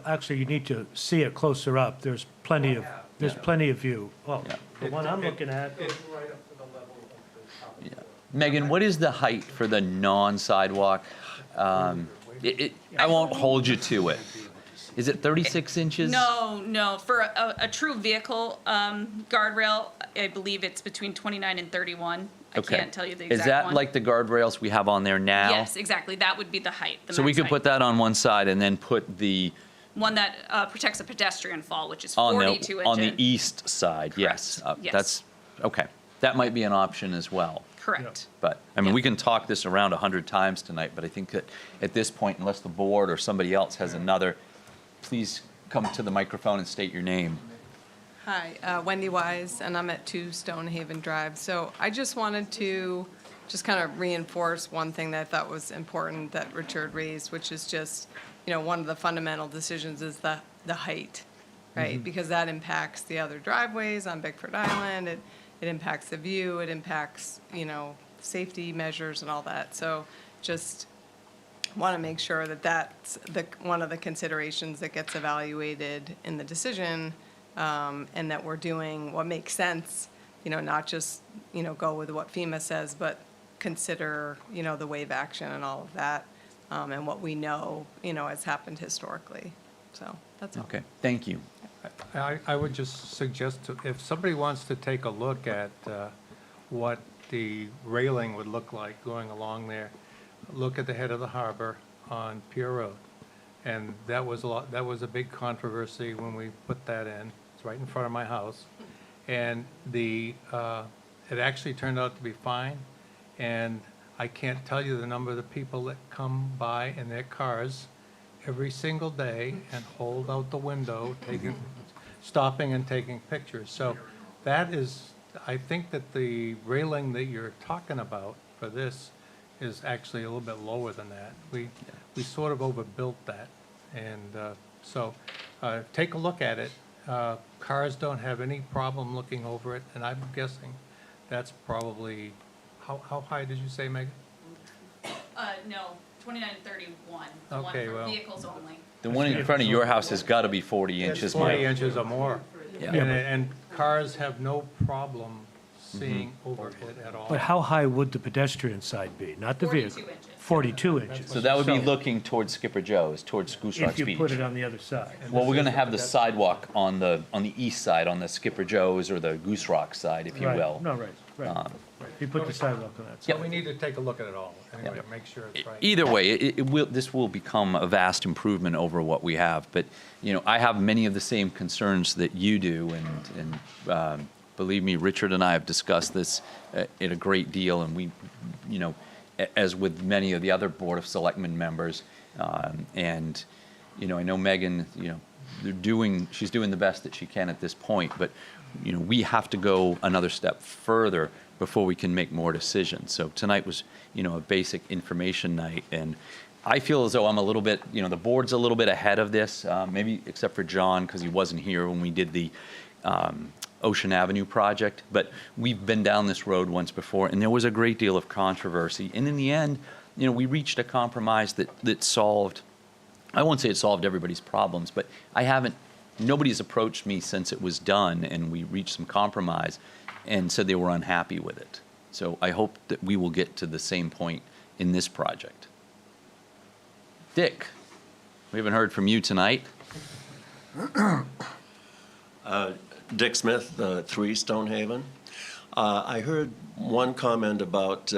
actually, you need to see it closer up. There's plenty of view. Well, Yeah. the one I'm looking at, It's right up to the level of the top of the Yeah. wall. Megan, what is the height for the non-sidewalk? I won't hold you to it. Is it 36 inches? No. For a true vehicle guardrail, I believe it's between 29 and 31. I Okay. can't tell you the exact Is that one. like the guardrails we have on there now? Yes, exactly. That would be the height. The So we max could height. put that on one side and then put the, One that protects a pedestrian fall, which is on 42 the, inch. on the east side, yes. Correct. Yes. That's, okay. That might be an option as well. Correct. But, I mean, Yeah. we can talk this around 100 times tonight, but I think that at this point, unless the board or somebody else has another, please come to the microphone and state your name. Hi, Wendy Wise, and I'm at 2 Stonehaven Drive. So I just wanted to just kind of reinforce one thing that I thought was important that Richard raised, which is just, you know, one of the fundamental decisions is the height, right? Because that impacts the other driveways on Bickford Island. It impacts the view. It impacts, you know, safety measures and all that. So just want to make sure that that's one of the considerations that gets evaluated in the decision, and that we're doing what makes sense, not just, go with what FEMA says, but consider, the wave action and all of that, and what we know, has happened historically. So that's all. Okay, thank you. I would just suggest, if somebody wants to take a look at what the railing would look like going along there, look at the head of the harbor on Pier Road. And that was a big controversy when we put that in. It's right in front of my house. And it actually turned out to be fine. And I can't tell you the number of the people that come by in their cars every single day and hold out the window, stopping and taking pictures. So that is, I think that the railing that you're talking about for this is actually a little bit lower than that. We sort of overbuilt that. And so take a look at it. Cars don't have any problem looking over it, and I'm guessing that's probably, how high did you say, Megan? No, 29 to 31, the one Okay, for well. vehicles only. The one in front of your house has got to be 40 inches, It's 40 Mike. inches or more. Yeah. And cars have no problem seeing over it at all. But how high would the pedestrian side be? Not the 42 vehicle? inches. 42 inches. So that would be looking towards Skipper Joe's, towards Goose Rock's If you Beach. put it on the other side. Well, we're going to have the sidewalk on the east side, on the Skipper Joe's or the Goose Rock side, if you Right. will. No, right. Right. If you put the sidewalk on that So side. we need to take a look at it all, anyway, make sure it's right. Either way, this will become a vast improvement over what we have. But, I have many of the same concerns that you do, and believe me, Richard and I have discussed this in a great deal, and we, as with many of the other Board of Selectmen members, and, I know Megan, she's doing the best that she can at this point, but, we have to go another step further before we can make more decisions. So tonight was, a basic information night, and I feel as though I'm a little bit, the board's a little bit ahead of this, maybe except for John, because he wasn't here when we did the Ocean Avenue project, but we've been down this road once before, and there was a great deal of controversy. And in the end, we reached a compromise that solved, I won't say it solved everybody's problems, but nobody's approached me since it was done, and we reached some compromise and said they were unhappy with it. So I hope that we will get to the same point in this project. Dick, we haven't heard from you tonight. Dick Smith, 3 Stonehaven. I heard one comment about,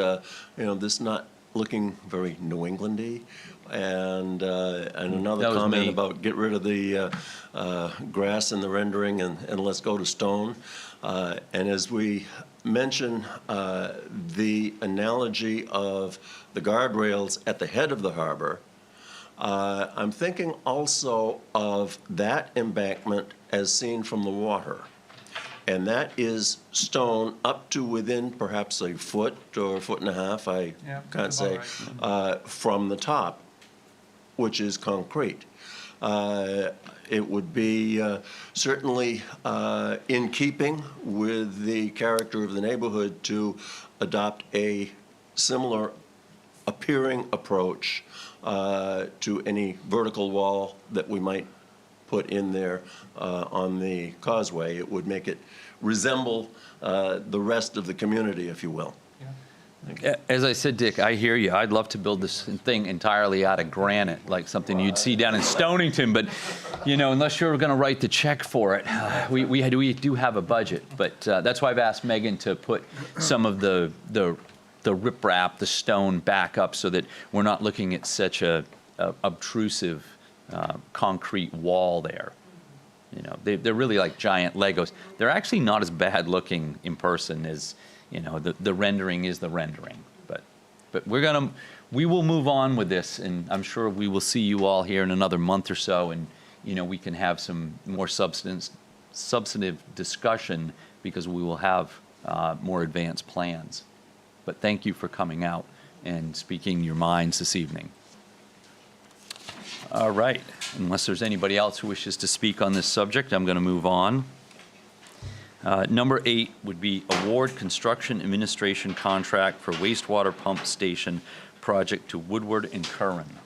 this not looking very New England-y, and another That was comment me. about get rid of the grass in the rendering and let's go to stone. And as we mention the analogy of the guardrails at the head of the harbor, I'm thinking also of that embankment as seen from the water. And that is stone up to within perhaps a foot or a foot and a half, I Yeah, can't that's say, about from the top, which is concrete. It would be certainly in keeping with the character of the neighborhood to adopt a similar appearing approach to any vertical wall that we might put in there on the causeway. It would make it resemble the rest of the community, if you will. As I said, Dick, I hear you. I'd love to build this thing entirely out of granite, like something you'd see down in Stonington, but, unless you're going to write the check for it, we do have a budget. But that's why I've asked Megan to put some of the riprap, the stone, back up so that we're not looking at such a obtrusive concrete wall there. They're really like giant Legos. They're actually not as bad looking in person as, the rendering is the rendering. But we will move on with this, and I'm sure we will see you all here in another month or so, and, we can have some more substantive discussion because we will have more advanced plans. But thank you for coming out and speaking your minds this evening. All right, unless there's anybody else who wishes to speak on this subject, I'm going to move on. Number 8 would be award construction administration contract for wastewater pump station project to Woodward and Curran.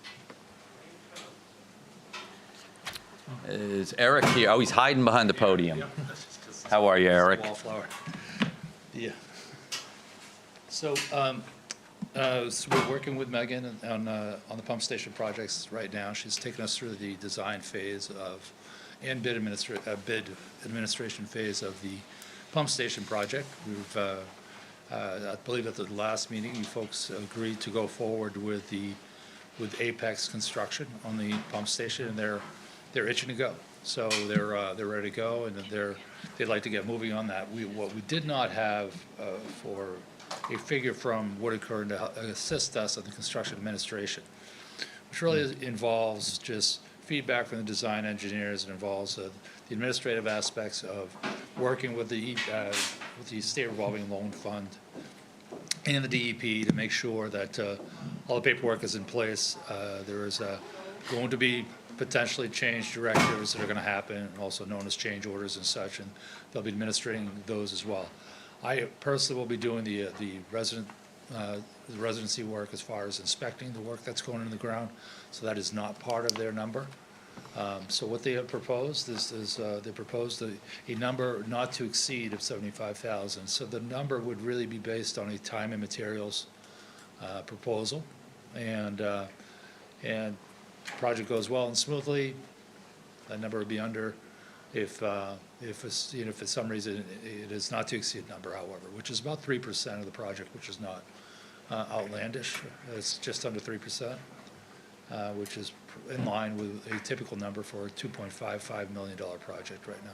Is Eric here? Oh, he's hiding behind the podium. How are you, Eric? Wallflower. Yeah. So we're working with Megan on the pump station projects right now. She's taken us through the design phase and bid administration phase of the pump station project. We've, I believe at the last meeting, you folks agreed to go forward with Apex Construction on the pump station, and they're itching to go. So they're ready to go, and they'd like to get moving on that. What we did not have for a figure from Woodward Curran to assist us on the construction administration, which really involves just feedback from the design engineers and involves the administrative aspects of working with the State Revolving Loan Fund and the DEP to make sure that all the paperwork is in place. There is going to be potentially change directives that are going to happen, also known as change orders and such, and they'll be administering those as well. I personally will be doing the residency work as far as inspecting the work that's going in the ground, so that is not part of their number. So what they have proposed is they proposed a number not to exceed of $75,000. So the number would really be based on a time and materials proposal, and the project goes well and smoothly, that number would be under. If for some reason it is not to exceed number, however, which is about 3% of the project, which is not outlandish. It's just under 3%, which is in line with a typical number for a $2.55 million project right now.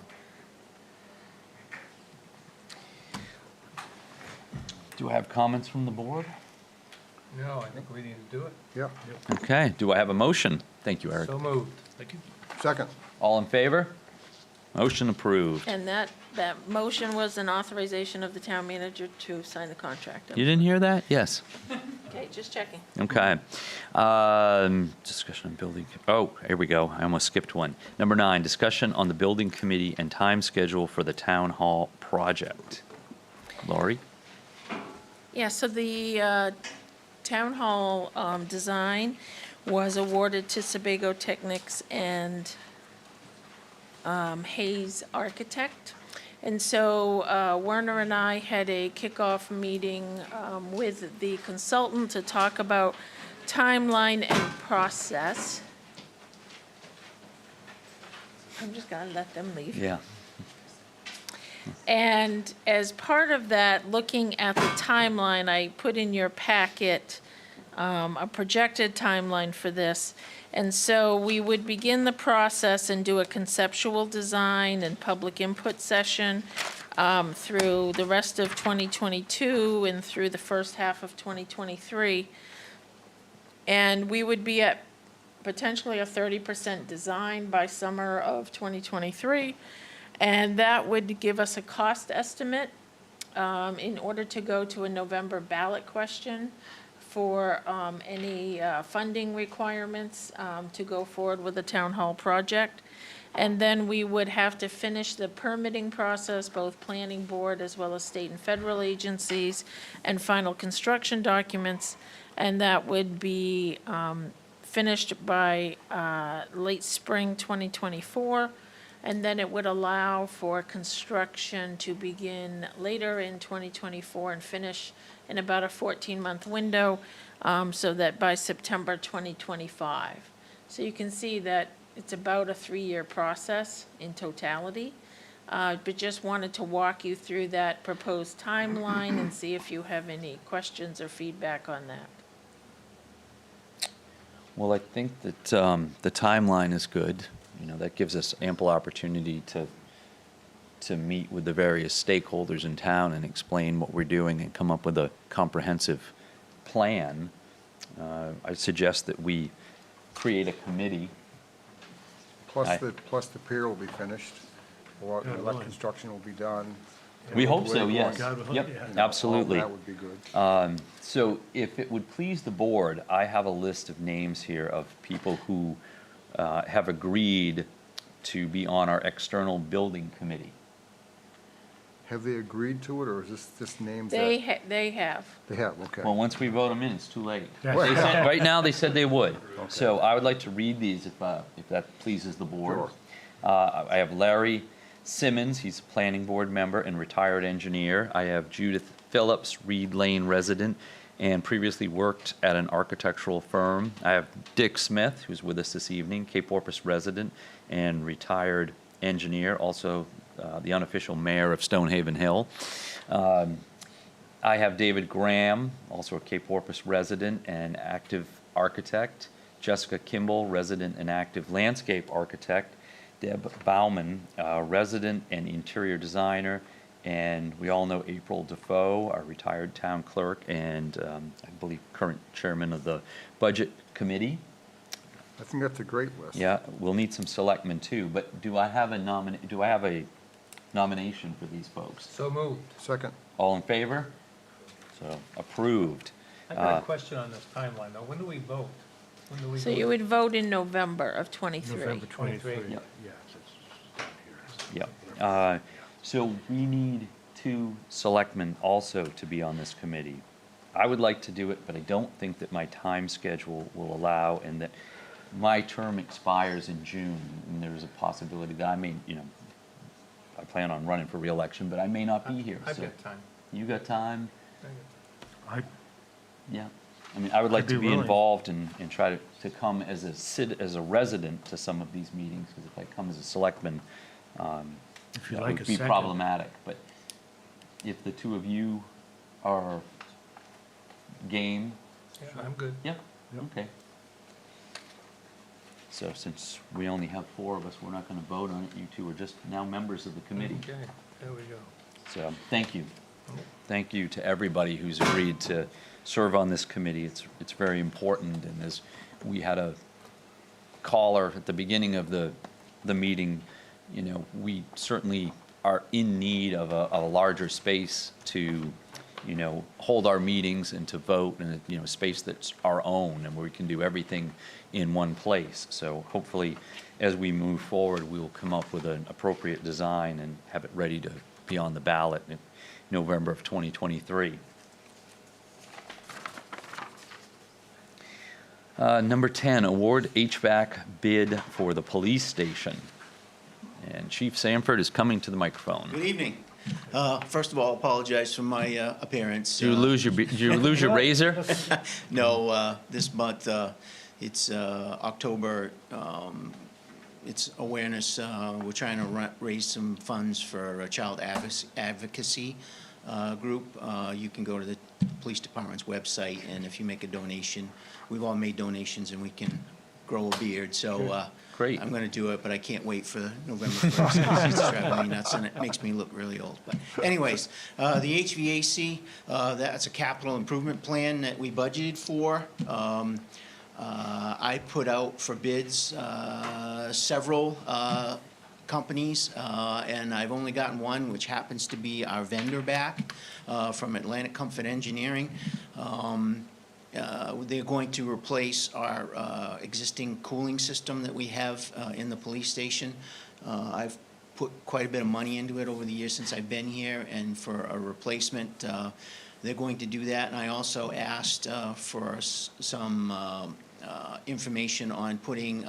Do I have comments from the board? No, I think we need to do it. Yep. Okay, do I have a motion? Thank you, Eric. So moved. Thank you. Second. All in favor? Motion approved. And that motion was an authorization of the town manager to sign the contract. You didn't hear that? Yes. Okay, just checking. Okay. Discussion on building, here we go. I almost skipped one. Number 9, discussion on the building committee and time schedule for the town hall project. Lori? Yeah, so the town hall design was awarded to Sebago Technics and Hayes Architect. And so Werner and I had a kickoff meeting with the consultant to talk about timeline and process. I'm just gonna let them leave. Yeah. And as part of that, looking at the timeline, I put in your packet a projected timeline for this. And so we would begin the process and do a conceptual design and public input session through the rest of 2022 and through the first half of 2023. And we would be at potentially a 30% design by summer of 2023. And that would give us a cost estimate in order to go to a November ballot question for any funding requirements to go forward with the town hall project. And then we would have to finish the permitting process, both planning board as well as state and federal agencies, and final construction documents. And that would be finished by late spring 2024. And then it would allow for construction to begin later in 2024 and finish in about a 14-month window, so that by September 2025. So you can see that it's about a 3-year process in totality, but just wanted to walk you through that proposed timeline and see if you have any questions or feedback on that. Well, I think that the timeline is good. You know, that gives us ample opportunity to meet with the various stakeholders in town and explain what we're doing and come up with a comprehensive plan. I suggest that we create a committee. Plus the pier will be finished. Let construction will be done. We hope so, yes. God willing, Yep, yeah. absolutely. That would be good. So if it would please the board, I have a list of names here of people who have agreed to be on our external building committee. have they agreed to it, or is this just names They that? they have. They have, okay. Well, once we vote them in, it's too late. Yes. They said, right now, they said they would. So I would like to read these if that pleases the board. Sure. I have Larry Simmons, he's a planning board member and retired engineer. I have Judith Phillips, Reed Lane resident, and previously worked at an architectural firm. I have Dick Smith, who's with us this evening, Cape Porpoise resident and retired engineer, also the unofficial mayor of Stonehaven Hill. I have David Graham, also a Cape Porpoise resident and active architect. Jessica Kimball, resident and active landscape architect. Deb Bauman, resident and interior designer. And we all know April Defoe, our retired town clerk and I believe current chairman of the budget committee. I think that's a great list. Yeah, we'll need some selectmen too, but do I have a nomination for these folks? So moved. Second. All in favor? So approved. I got a question on this timeline, though. When do we vote? When do we So vote? you would vote in November of '23. November 23. 23. Yep. Yes, it's down here. Yep. So we need 2 selectmen also to be on this committee. I would like to do it, but I don't think that my time schedule will allow, and that my term expires in June, and there's a possibility that I may, I plan on running for reelection, but I may not be here. I've So got time. You got time? I, Yeah. I mean, I would like I'd to be be willing. involved and try to come as a resident to some of these meetings, because if I come as a selectman, if you that like would a be second. problematic. But if the 2 of you are game, Yeah, I'm good. yeah, okay. So since we only have 4 of us, we're not gonna vote on it. You 2 are just now members of the committee. Okay, there we go. So, thank you. Thank you to everybody who's agreed to serve on this committee. It's very important, and as we had a caller at the beginning of the meeting, we certainly are in need of a larger space to, hold our meetings and to vote, and, a space that's our own and where we can do everything in one place. So hopefully, as we move forward, we will come up with an appropriate design and have it ready to be on the ballot in November of 2023. Number 10, award HVAC bid for the police station. And Chief Sanford is coming to the microphone. Good evening. First of all, apologize for my appearance. Did you lose your razor? No, this month, it's October, it's awareness. We're trying to raise some funds for a child advocacy group. You can go to the police department's website, and if you make a donation, we've all made donations, and we can grow a beard. So Great. I'm going to do it, but I can't wait for November 1st. 'Cause it's driving me nuts, and it makes me look really old. But anyways, the HVAC, that's a capital improvement plan that we budgeted for. I put out for bids several companies, and I've only gotten one, which happens to be our vendor back from Atlantic Comfort Engineering. They're going to replace our existing cooling system that we have in the police station. I've put quite a bit of money into it over the years since I've been here, and for a replacement, they're going to do that. And I also asked for some information on putting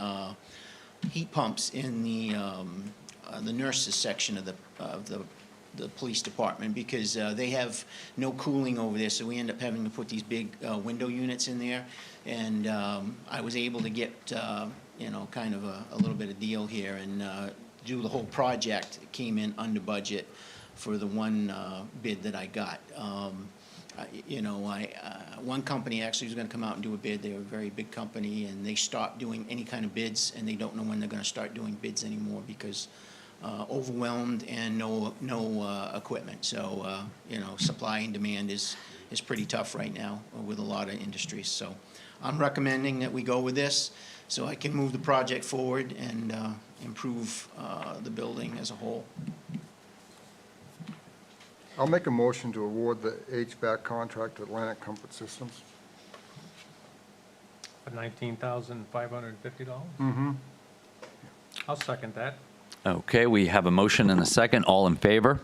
heat pumps in the nurses section of the police department, because they have no cooling over there, so we end up having to put these big window units in there. And I was able to get kind of a little bit of deal here and do the whole project. It came in under budget for the one bid that I got. One company actually was going to come out and do a bid. They're a very big company, and they stopped doing any kind of bids, and they don't know when they're going to start doing bids anymore because overwhelmed and no equipment. So supply and demand is pretty tough right now with a lot of industries. So I'm recommending that we go with this so I can move the project forward and improve the building as a whole. I'll make a motion to award the HVAC contract to Atlantic Comfort Systems. For $19,550? Mm-hmm. I'll second that. Okay, we have a motion and a second. All in favor?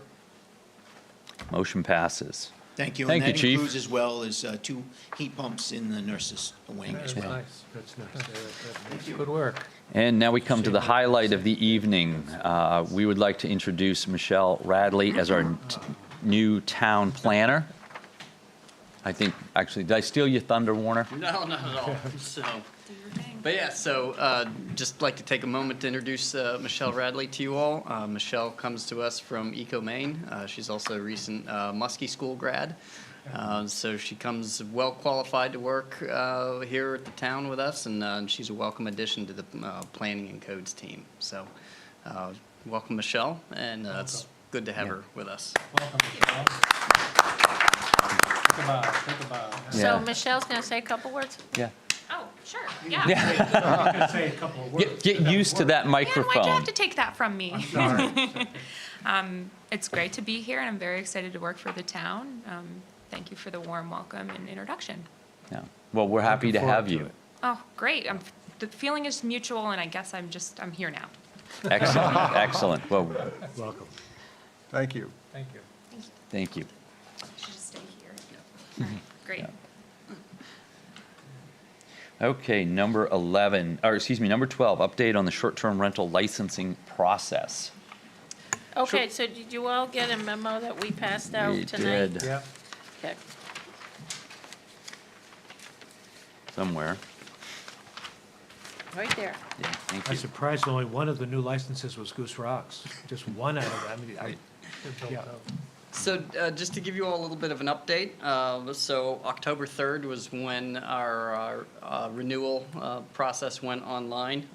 Motion passes. Thank you. Thank you, And that Chief. includes as well as 2 heat pumps in the nurses' wing as That's well. nice. That's nice. Good work. And now we come to the highlight of the evening. We would like to introduce Michelle Radley as our new town planner. I think, actually, did I steal your thunder, Warner? No, not at all. So, but yeah, just like to take a moment to introduce Michelle Radley to you all. Michelle comes to us from Eco Maine. She's also a recent Muskie School grad. So she comes well qualified to work here at the town with us, and she's a welcome addition to the planning and codes team. So welcome, Michelle, and it's good to have her with us. Welcome, Michelle. Think about it. So Yeah. Michelle's going to say a couple words? Yeah. Oh, sure, yeah. I'm going to say a couple of words. Get used to that Man, why'd you microphone. have to take that from me? Sorry. It's great to be here, and I'm very excited to work for the town. Thank you for the warm welcome and introduction. Yeah. Well, we're happy to Looking forward have to you. it. Oh, great. The feeling is mutual, and I guess I'm here now. Excellent, excellent. Well, Welcome. Thank you. Thank you. thank you. Should just stay here. Great. Okay, number 11, or excuse me, number 12, update on the short-term rental licensing process. Okay, so did you all get a memo that we passed out We tonight? did. Yeah. Okay. Somewhere. Right there. Yeah, thank I'm you. surprised only one of the new licenses was Goose Rocks. Just one out of them. Yeah. So just to give you all a little bit of an update, so October 3rd was when our renewal process went online.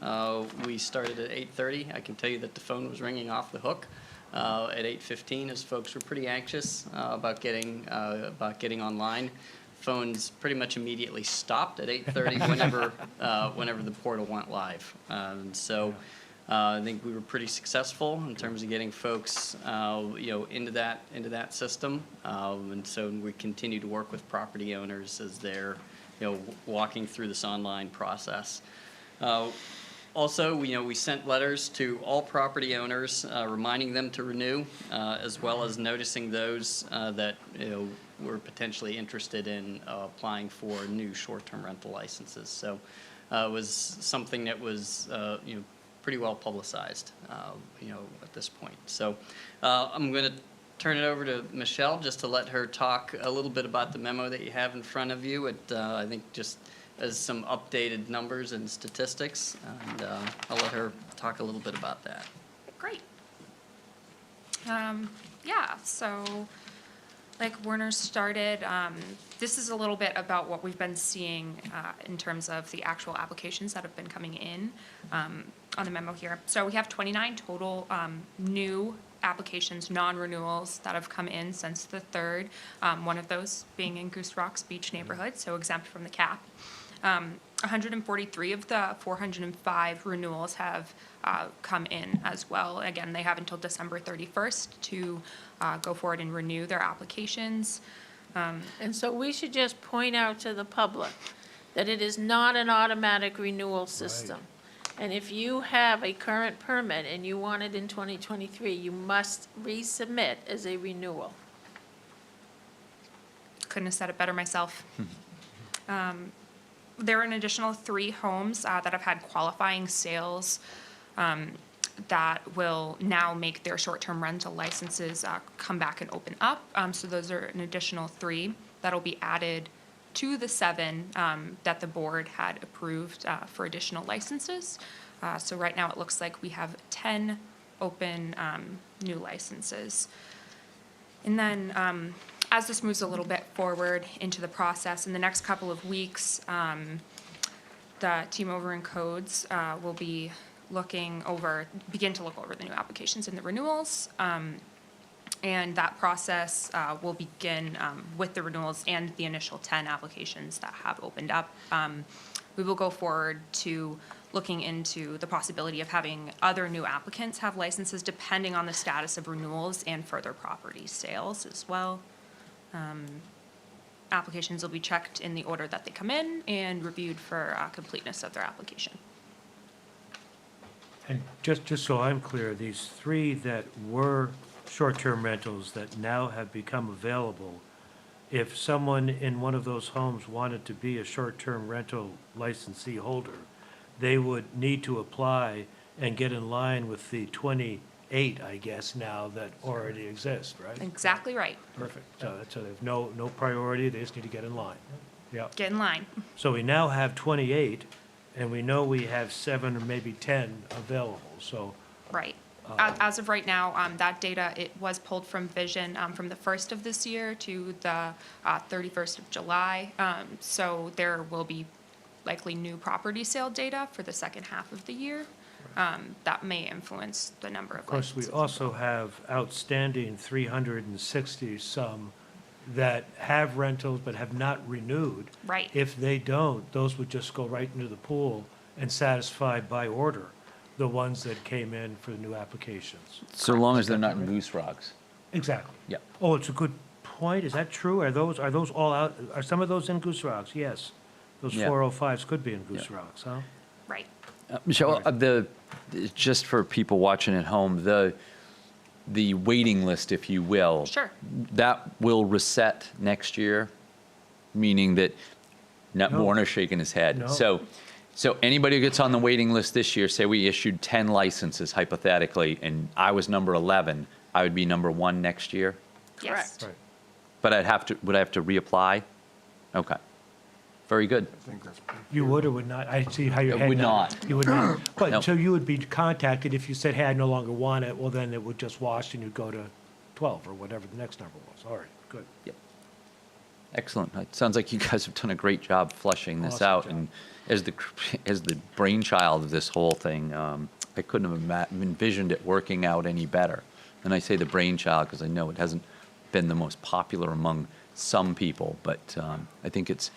We started at 8:30. I can tell you that the phone was ringing off the hook at 8:15 as folks were pretty anxious about getting online. Phones pretty much immediately stopped at 8:30 whenever the portal went live. I think we were pretty successful in terms of getting folks, into that system. And so we continue to work with property owners as they're, walking through this online process. Also, we sent letters to all property owners, reminding them to renew, as well as noticing those that, were potentially interested in applying for new short-term rental licenses. So it was something that was, pretty well publicized, at this point. So I'm going to turn it over to Michelle just to let her talk a little bit about the memo that you have in front of you. I think just as some updated numbers and statistics, and I'll let her talk a little bit about that. Great. So like Werner started, this is a little bit about what we've been seeing in terms of the actual applications that have been coming in on the memo here. So we have 29 total new applications, non-renewals, that have come in since the 3rd, one of those being in Goose Rocks Beach neighborhood, so exempt from the cap. 143 of the 405 renewals have come in as well. Again, they have until December 31st to go forward and renew their applications. And so we should just point out to the public that it is not an automatic renewal system. And if you have a current permit and you want it in 2023, you must resubmit as a renewal. Couldn't have said it better myself. There are an additional 3 homes that have had qualifying sales that will now make their short-term rental licenses come back and open up. So those are an additional 3 that'll be added to the 7 that the board had approved for additional licenses. So right now it looks like we have 10 open new licenses. And then as this moves a little bit forward into the process, in the next couple of weeks, the team over in codes will be begin to look over the new applications and the renewals. And that process will begin with the renewals and the initial 10 applications that have opened up. We will go forward to looking into the possibility of having other new applicants have licenses depending on the status of renewals and further property sales as well. Applications will be checked in the order that they come in and reviewed for completeness of their application. And just so I'm clear, these 3 that were short-term rentals that now have become available. If someone in one of those homes wanted to be a short-term rental licensee holder, they would need to apply and get in line with the 28, I guess, now that already exist, right? Exactly right. Perfect. So they have no priority, they just need to get in line. Yeah. Get in line. So we now have 28, and we know we have 7 or maybe 10 available, so. Right. As of right now, that data, it was pulled from Vision from the 1st of this year to the 31st of July. So there will be likely new property sale data for the second half of the year. That may influence the number of Of course, we licenses. also have outstanding 360 some that have rentals but have not renewed. Right. If they don't, those would just go right into the pool and satisfy by order the ones that came in for the new applications. So long as they're not in Goose Rocks. Exactly. Yeah. Oh, it's a good point. Is that true? Are those all out? Are some of those in Goose Rocks? Yes. Those Yeah. 405s could be in Goose Yeah. Rocks, huh? Right. Michelle, just for people watching at home, the waiting list, if you will. Sure. That will reset next year, meaning that, No. Warner's shaking his head. No. So anybody who gets on the waiting list this year, say we issued 10 licenses hypothetically, and I was number 11, I would be number 1 next year? Yes. Right. But would I have to reapply? Okay. Very good. I think that's pretty You would or would not? I see how your I head. would nodded. not. You would not. No. But, so you would be contacted if you said, hey, I no longer want it, well, then it would just wash and you'd go to 12 or whatever the next number was. All right, good. Yep. Excellent. It sounds like you guys have done a great job fleshing this Awesome out. job. And as the brainchild of this whole thing, I couldn't have envisioned it working out any better. And I say the brainchild because I know it hasn't been the most popular among some people, but I think it's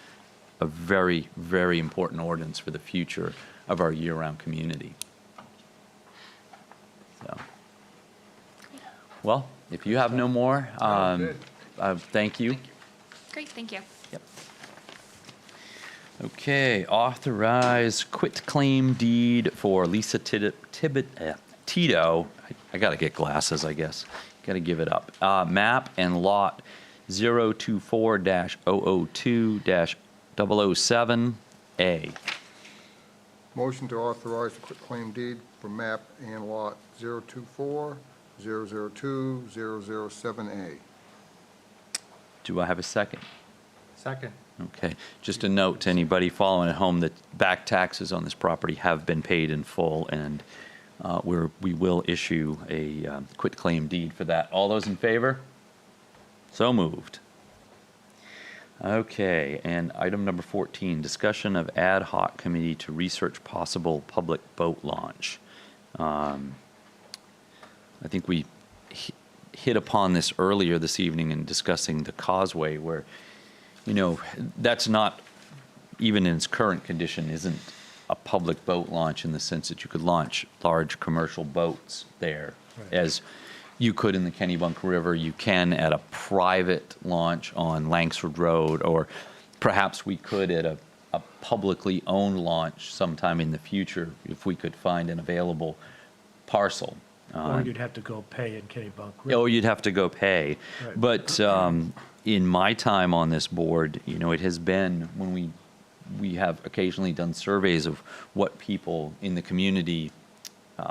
a very, very important ordinance for the future of our year-round community. So, well, if you have no more, thank you. Great, thank you. Yep. Okay, authorize quitclaim deed for Lisa Tito. I gotta get glasses, I guess. Gotta give it up. Map and lot 024-002-007A. Motion to authorize the quitclaim deed for map and lot 024-002-007A. Do I have a second? Second. Okay, just a note to anybody following at home that back taxes on this property have been paid in full, and we will issue a quitclaim deed for that. All those in favor? So moved. Okay, and item number 14, discussion of ad hoc committee to research possible public boat launch. I think we hit upon this earlier this evening in discussing the Causeway, where, that's not, even in its current condition, isn't a public boat launch in the sense that you could launch large commercial boats there. Right. As you could in the Kennebunk River, you can at a private launch on Langsford Road, or perhaps we could at a publicly owned launch sometime in the future if we could find an available parcel. Or you'd have to go pay in Kennebunk. Oh, you'd have to go pay. Right. But in my time on this board, it has been, when we have occasionally done surveys of what people in the community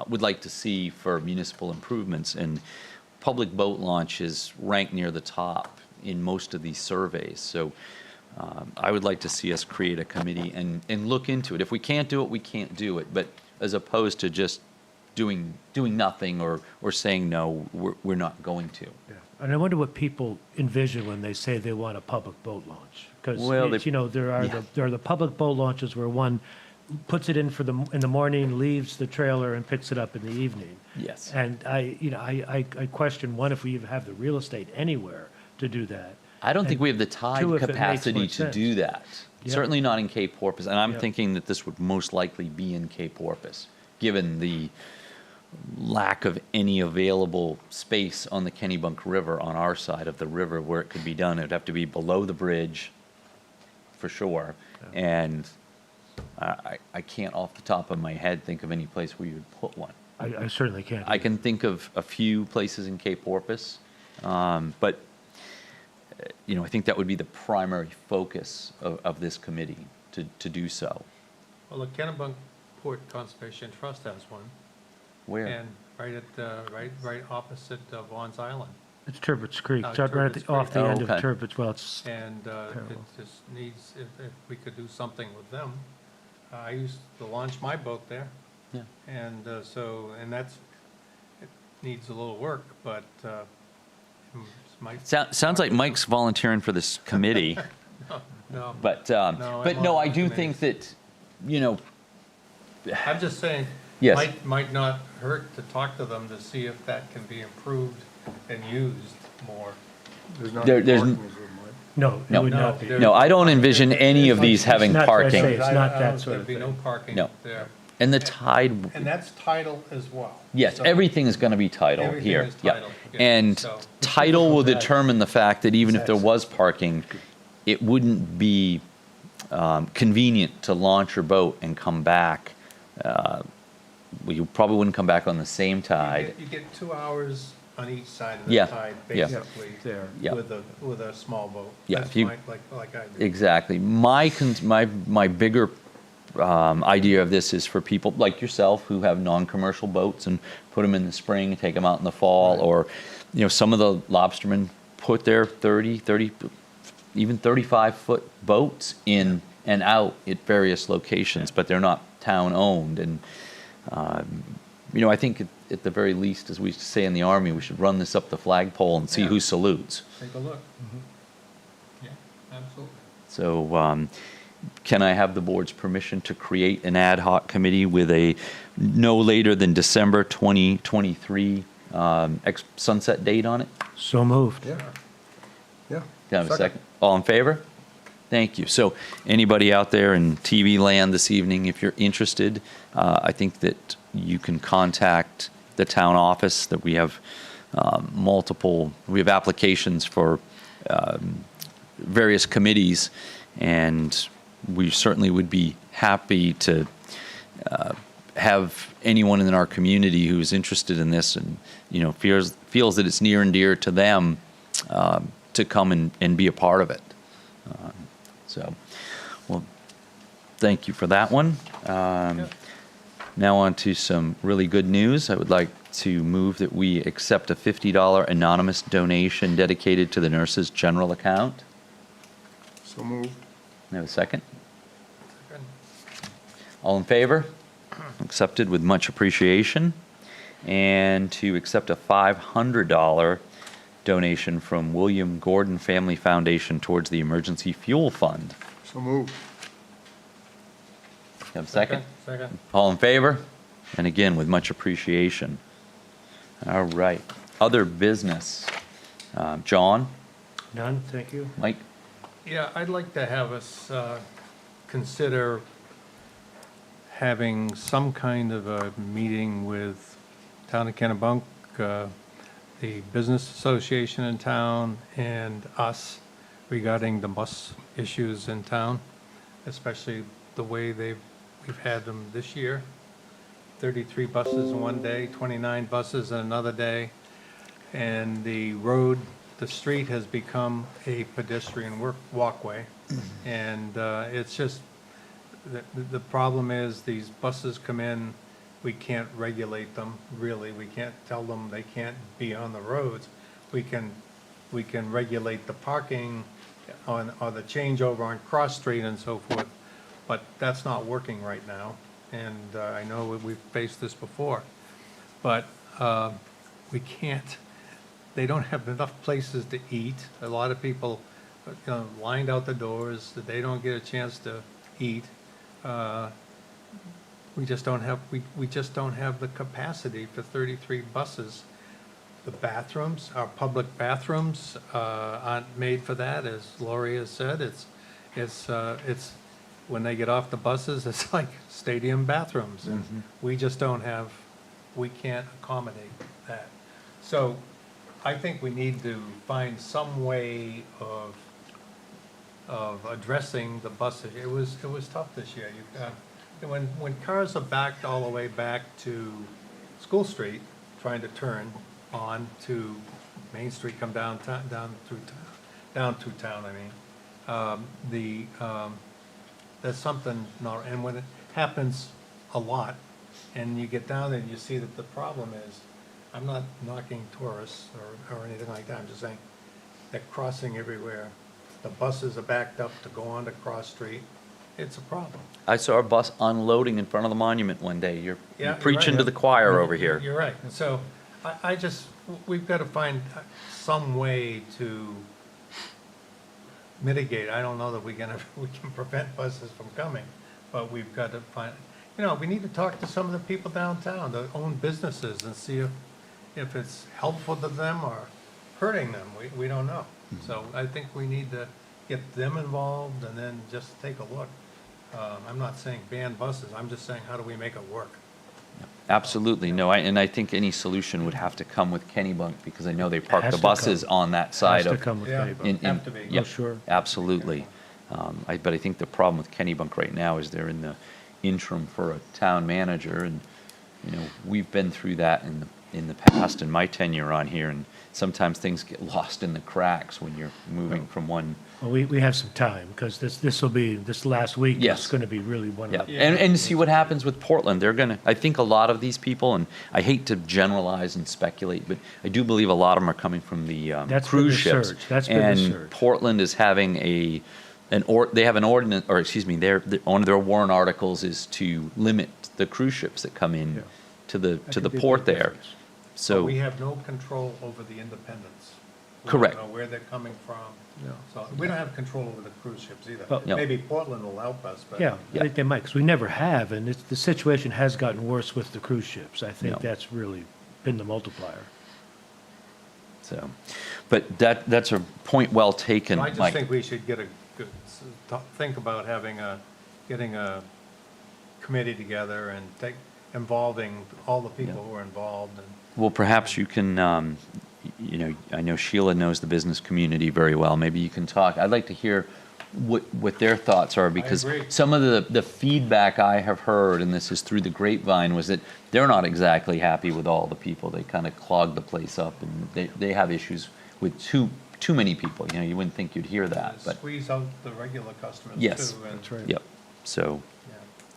would like to see for municipal improvements, and public boat launch is ranked near the top in most of these surveys. So I would like to see us create a committee and look into it. If we can't do it, we can't do it. But as opposed to just doing nothing or saying no, we're not going to. Yeah. And I wonder what people envision when they say they want a public boat launch. Because, Well, there are the public boat launches where one puts it in in the morning, leaves the trailer, and picks it up in the evening. Yes. And I question, one, if we even have the real estate anywhere to do that. I don't think And we have the tide two, if it makes capacity more to sense. do that. Yeah. Certainly not in Cape Porpoise, and I'm Yeah. thinking that this would most likely be in Cape Porpoise, given the lack of any available space on the Kennebunk River on our side of the river where it could be done. It would have to be below the bridge, for sure, and I can't off the top of my head think of any place where you would put one. I certainly can't. I can think of a few places in Cape Porpoise, but, I think that would be the primary focus of this committee, to do so. Well, the Kennebunkport Conservation Trust has one. Where? And right opposite Vaughn's Island. It's Turbitt's Creek. Oh, It's right at Turbitt's off the Creek. end of Okay. Turbitt's. Well, it's And it Parallel. just needs, if we could do something with them. I used to launch my boat there. Yeah. And it needs a little work, but Sounds like Mike's volunteering for this committee, No, but, I'm no, on I the do committee. think that, I'm just saying, Yes. might not hurt to talk to them to see if that can be improved and used more. There's not There's- parking, is there, Mike? no, it No. would not be. no, I don't envision any of these having It's not what I say, parking. It's not that sort of There'd be no thing. parking No. there. And the tide, And that's title as well. yes, So everything is going to be title everything here. is Yeah. title, yeah, And so- title will determine the fact that even if there was parking, it wouldn't be convenient to launch your boat and come back. You probably wouldn't come back on the same tide. You get 2 hours on each side of Yeah, the tide, yeah. basically, There. Yeah. with a small boat. Yeah, That's if you- like I do. Exactly. My bigger idea of this is for people like yourself who have non-commercial boats and put them in the spring, take them out in the fall, or, some of the lobstermen put their 30, even 35-foot boats in and out at various locations, but they're not town-owned. And, I think at the very least, as we say in the Army, we should run this up the flagpole and see Yeah. who salutes. Take a look. Yeah, absolutely. So, can I have the board's permission to create an ad hoc committee with a no later than December 2023 sunset date on it? So moved. Yeah. Yeah. Can I have a second? All in favor? Thank you. So, anybody out there in TV land this evening, if you're interested, I think that you can contact the town office, that we have we have applications for various committees, and we certainly would be happy to have anyone in our community who is interested in this and, feels that it's near and dear to them to come and be a part of it. Well, thank you for that one. Now on to some really good news. I would like to move that we accept a $50 anonymous donation dedicated to the nurses' general account. So moved. Have a second? All in favor? Accepted with much appreciation. And to accept a $500 donation from William Gordon Family Foundation towards the Emergency Fuel Fund. So moved. Have a second? Second. All in favor? And again, with much appreciation. All right. Other business. John? None, thank you. Mike? Yeah, I'd like to have us consider having some kind of a meeting with Town of Kennebunk, the Business Association in town, and us regarding the bus issues in town, especially the way we've had them this year. 33 buses in one day, 29 buses in another day, and the street has become a pedestrian walkway. And it's just, the problem is these buses come in, we can't regulate them, really. We can't tell them they can't be on the roads. We can regulate the parking or the changeover on Cross Street and so forth, but that's not working right now. And I know we've faced this before, but we can't. They don't have enough places to eat. A lot of people, lined out the doors, that they don't get a chance to eat. We just don't have the capacity for 33 buses. The bathrooms, our public bathrooms, aren't made for that, as Lori has said. It's when they get off the buses, it's like stadium bathrooms, and we can't accommodate that. So I think we need to find some way of addressing the buses. It was tough this year. When cars are backed all the way back to School Street, trying to turn on to Main Street, come down through town, I mean. There's something not, and when it happens a lot, and you get down there and you see that the problem is, I'm not knocking tourists or anything like that, I'm just saying, they're crossing everywhere. The buses are backed up to go on to Cross Street. It's a problem. I saw a bus unloading in front of the monument one day. You're Yeah, you're preaching right. to the choir over here. You're right. And so I just, we've got to find some way to mitigate. I don't know that we can prevent buses from coming, but we've got to find, we need to talk to some of the people downtown that own businesses and see if it's helpful to them or hurting them. We don't know. So I think we need to get them involved and then just take a look. I'm not saying ban buses, I'm just saying how do we make it work? Absolutely, no, and I think any solution would have to come with Kennebunk, because I know they park Has the to buses come. on that side Has of. to come with Yeah. Kennebunk. Have to be. Yeah, Oh, sure. absolutely. But I think the problem with Kennebunk right now is they're in the interim for a town manager, and, we've been through that in the past, in my tenure on here, and sometimes things get lost in the cracks when you're moving from one. Well, we have some time, because this last week Yes. is going to be really one Yeah, of the. and see what happens with Portland. They're gonna, I think a lot of these people, and I hate to generalize and speculate, but I do believe a lot of them are coming from the That's been the cruise ships. surge. That's been the And surge. Portland is having they have an ordinance, or excuse me, one of their warrant articles is to limit the cruise ships that come in Yeah. to the That could be a port big there. difference. But So, we have no control over the independents. Correct. We don't know where they're coming from. No. So we don't have control over the cruise ships either. Well- No. Maybe Portland will help us, but. Yeah, I think they might, because we never have, and the situation has gotten worse with the cruise ships. I No. think that's really been the multiplier. but that's a point well taken, So I just Mike. think we should think about getting a committee together and involving all the people who are involved and. Well, perhaps you can, I know Sheila knows the business community very well. Maybe you can talk. I'd like to hear what their thoughts are, because agree. some of the feedback I have heard, and this is through the grapevine, was that they're not exactly happy with all the people. They kind of clog the place up, and they have issues with too many people. You wouldn't think you'd hear that, but Squeeze out the regular customers too. yes. and- That's right. Yep. So,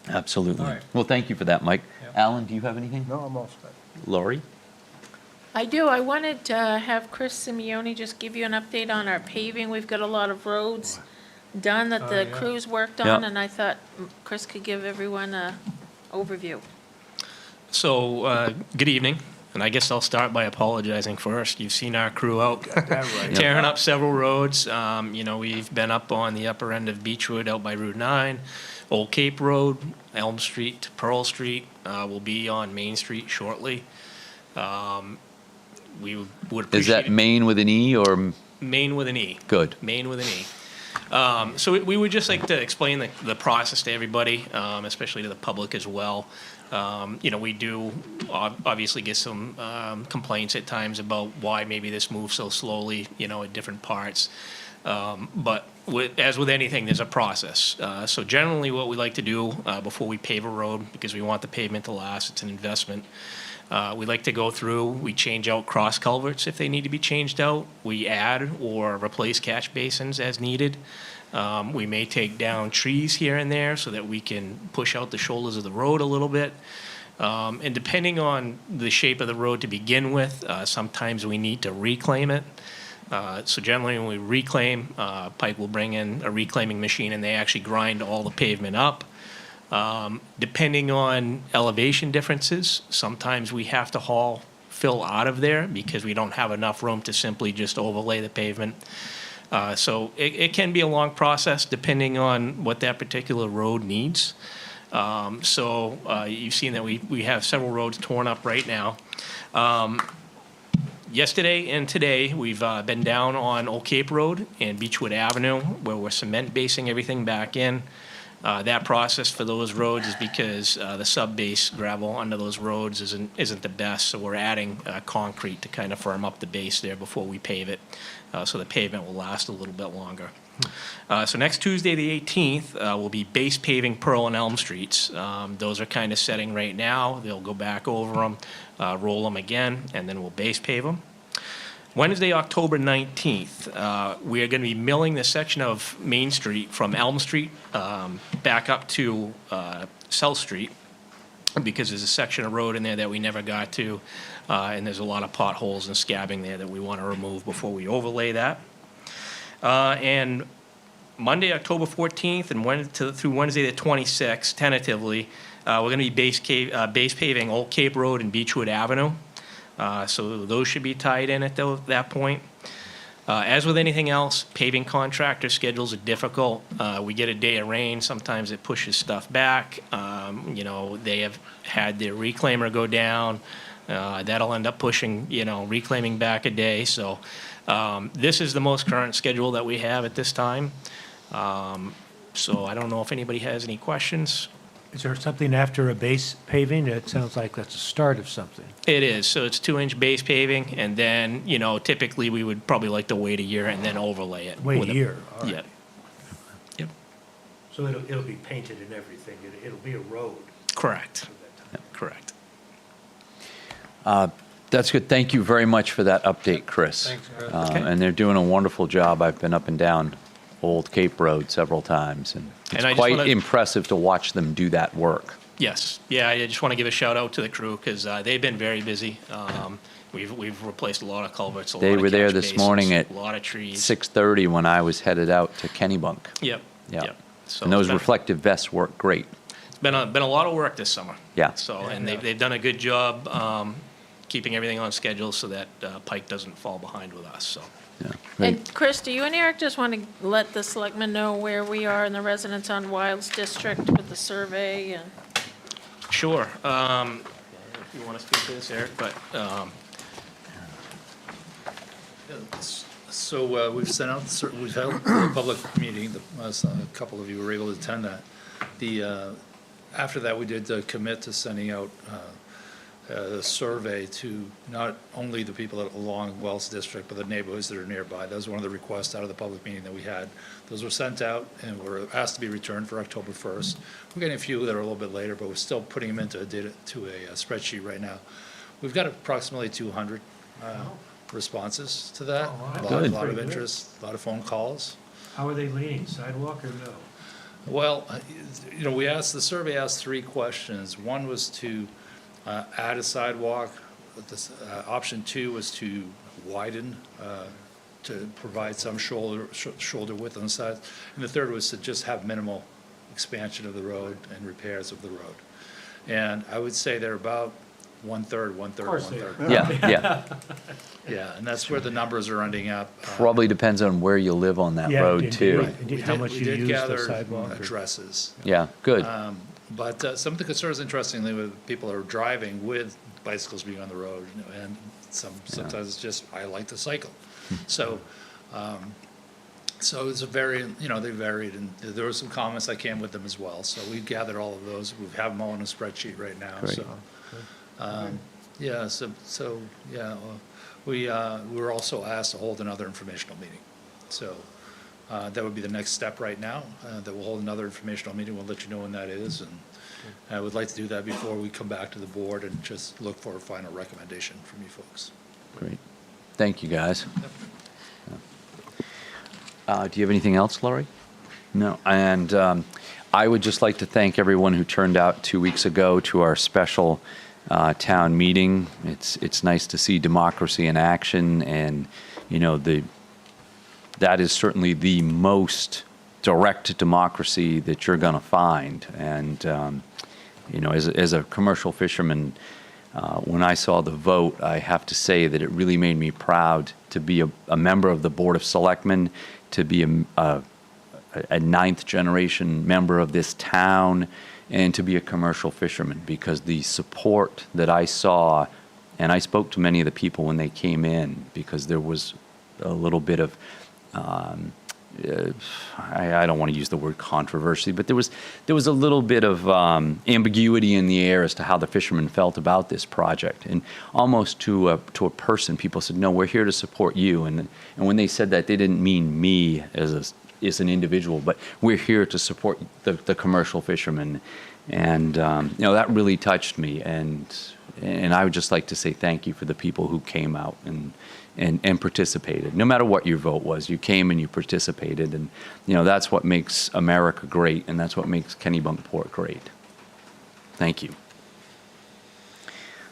yeah. absolutely. All right. Well, thank you for that, Mike. Yep. Alan, do you have anything? No, I'm all set. Lori? I do. I wanted to have Chris Simeone just give you an update on our paving. We've got a lot of roads done that Oh, the yeah. crews worked Yeah. on, and I thought Chris could give everyone a overview. So, good evening, and I guess I'll start by apologizing first. You've seen our crew out tearing up several roads. We've been up on the upper end of Beechwood out by Route 9, Old Cape Road, Elm Street to Pearl Street. We'll be on Main Street shortly. We would appreciate Is that it. Maine with an E or Maine with an E. good? Maine with an E. So we would just like to explain the process to everybody, especially to the public as well. We do obviously get some complaints at times about why maybe this moves so slowly, at different parts. But as with anything, there's a process. So generally what we like to do before we pave a road, because we want the pavement to last, it's an investment, we like to go through, we change out cross culverts if they need to be changed out. We add or replace catch basins as needed. We may take down trees here and there so that we can push out the shoulders of the road a little bit. And depending on the shape of the road to begin with, sometimes we need to reclaim it. So generally when we reclaim, Pike will bring in a reclaiming machine and they actually grind all the pavement up. Depending on elevation differences, sometimes we have to haul fill out of there because we don't have enough room to simply just overlay the pavement. So it can be a long process depending on what that particular road needs. You've seen that we have several roads torn up right now. Yesterday and today, we've been down on Old Cape Road and Beechwood Avenue, where we're cement basing everything back in. That process for those roads is because the sub-base gravel under those roads isn't the best, so we're adding concrete to kind of firm up the base there before we pave it, so the pavement will last a little bit longer. So next Tuesday, the 18th, will be base paving Pearl and Elm Streets. Those are kind of setting right now. They'll go back over them, roll them again, and then we'll base pave them. Wednesday, October 19th, we are going to be milling the section of Main Street from Elm Street back up to South Street, because there's a section of road in there that we never got to, and there's a lot of potholes and scabbing there that we want to remove before we overlay that. And Monday, October 14th, and through Wednesday the 26th, tentatively, we're going to be base paving Old Cape Road and Beechwood Avenue. So those should be tied in at that point. As with anything else, paving contractor schedules are difficult. We get a day of rain, sometimes it pushes stuff back. They have had their reclaimer go down. That'll end up pushing, reclaiming back a day. So this is the most current schedule that we have at this time. So I don't know if anybody has any questions. Is there something after a base paving? It sounds like that's the start of something. It is. So it's 2-inch base paving, and then, typically we would probably like to wait a year and then overlay it. Wait with a year, all right. Yeah. Yep. So it'll be painted and everything. It'll be a road. Correct. Correct. That's good. Thank you very much for that update, Chris. Thanks, Chris. And they're doing a wonderful job. I've been up and down Old Cape Road several times, and it's And I just quite wanna- impressive to watch them do that work. Yes. Yeah, I just want to give a shout out to the crew because they've been very busy. We've replaced a lot of culverts, a lot They of were there catch this basins, morning at a lot of trees. 6:30 when I was headed out to Kennebunk. Yep. Yeah. Yep. So And those it's been- reflective vests work great. It's been a lot of work this summer. Yeah. So, and they've done a good job keeping everything on schedule so that Pike doesn't fall behind with us, so. Yeah. Great. And Chris, do you and Eric just want to let the selectmen know where we are in the residents on Wilds District with the survey and? Sure. If you want to speak to this, Eric, but, So we've sent out, we've held a public meeting, a couple of you were able to attend that. After that, we did commit to sending out a survey to not only the people along Wells District, but the neighborhoods that are nearby. That was one of the requests out of the public meeting that we had. Those were sent out and were asked to be returned for October 1st. We're getting a few that are a little bit later, but we're still putting them into a spreadsheet right now. We've got approximately 200 responses to that. A lot of interest, a lot of phone calls. How are they leaning, sidewalk or no? Well, the survey asked 3 questions. One was to add a sidewalk. Option 2 was to widen, to provide some shoulder width on the side. And the third was to just have minimal expansion of the road and repairs of the road. And I would say they're about one-third, one-third, course they one-third. Yeah. Yeah, and that's where the numbers are ending up. Probably depends on where you live on that Yeah, road, indeed. too. Right. Indeed, how much you use the We did gather sidewalk or- addresses. Yeah, good. But some of the concerns, interestingly, with people are driving with bicycles being on the road, and sometimes it's just, I like to cycle. So it's a very, they varied, and there were some comments that came with them as well. So we gathered all of those. We have them all in a spreadsheet right now. Great. So we were also asked to hold another informational meeting. So that would be the next step right now, that we'll hold another informational meeting. We'll let you know when that is. And I would like to do that before we come back to the board and just look for a final recommendation from you folks. Great. Thank you, guys. Do you have anything else, Laurie? No. And I would just like to thank everyone who turned out 2 weeks ago to our special town meeting. It's nice to see democracy in action, and that is certainly the most direct democracy that you're going to find. And as a commercial fisherman, when I saw the vote, I have to say that it really made me proud to be a member of the Board of Selectmen, to be a ninth generation member of this town, and to be a commercial fisherman, because the support that I saw, and I spoke to many of the people when they came in, because there was a little bit of, I don't want to use the word controversy, but there was a little bit of ambiguity in the air as to how the fishermen felt about this project. And almost to a person, people said, no, we're here to support you. And when they said that, they didn't mean me as a is an individual, but we're here to support the commercial fishermen. And, that really touched me. And I would just like to say thank you for the people who came out and participated. No matter what your vote was, you came and you participated. And, that's what makes America great, and that's what makes Kennebunkport great. Thank you.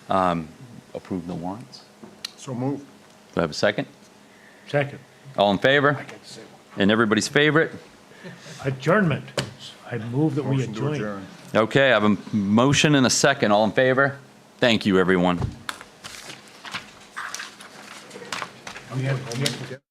Approve the warrants? So moved. Do I have a second? Second. All in favor? And everybody's favorite? Adjournment. I move that we Motion to adjourn. adjourn. Okay, I have a motion and a second. All in favor? Thank you, everyone. We have to get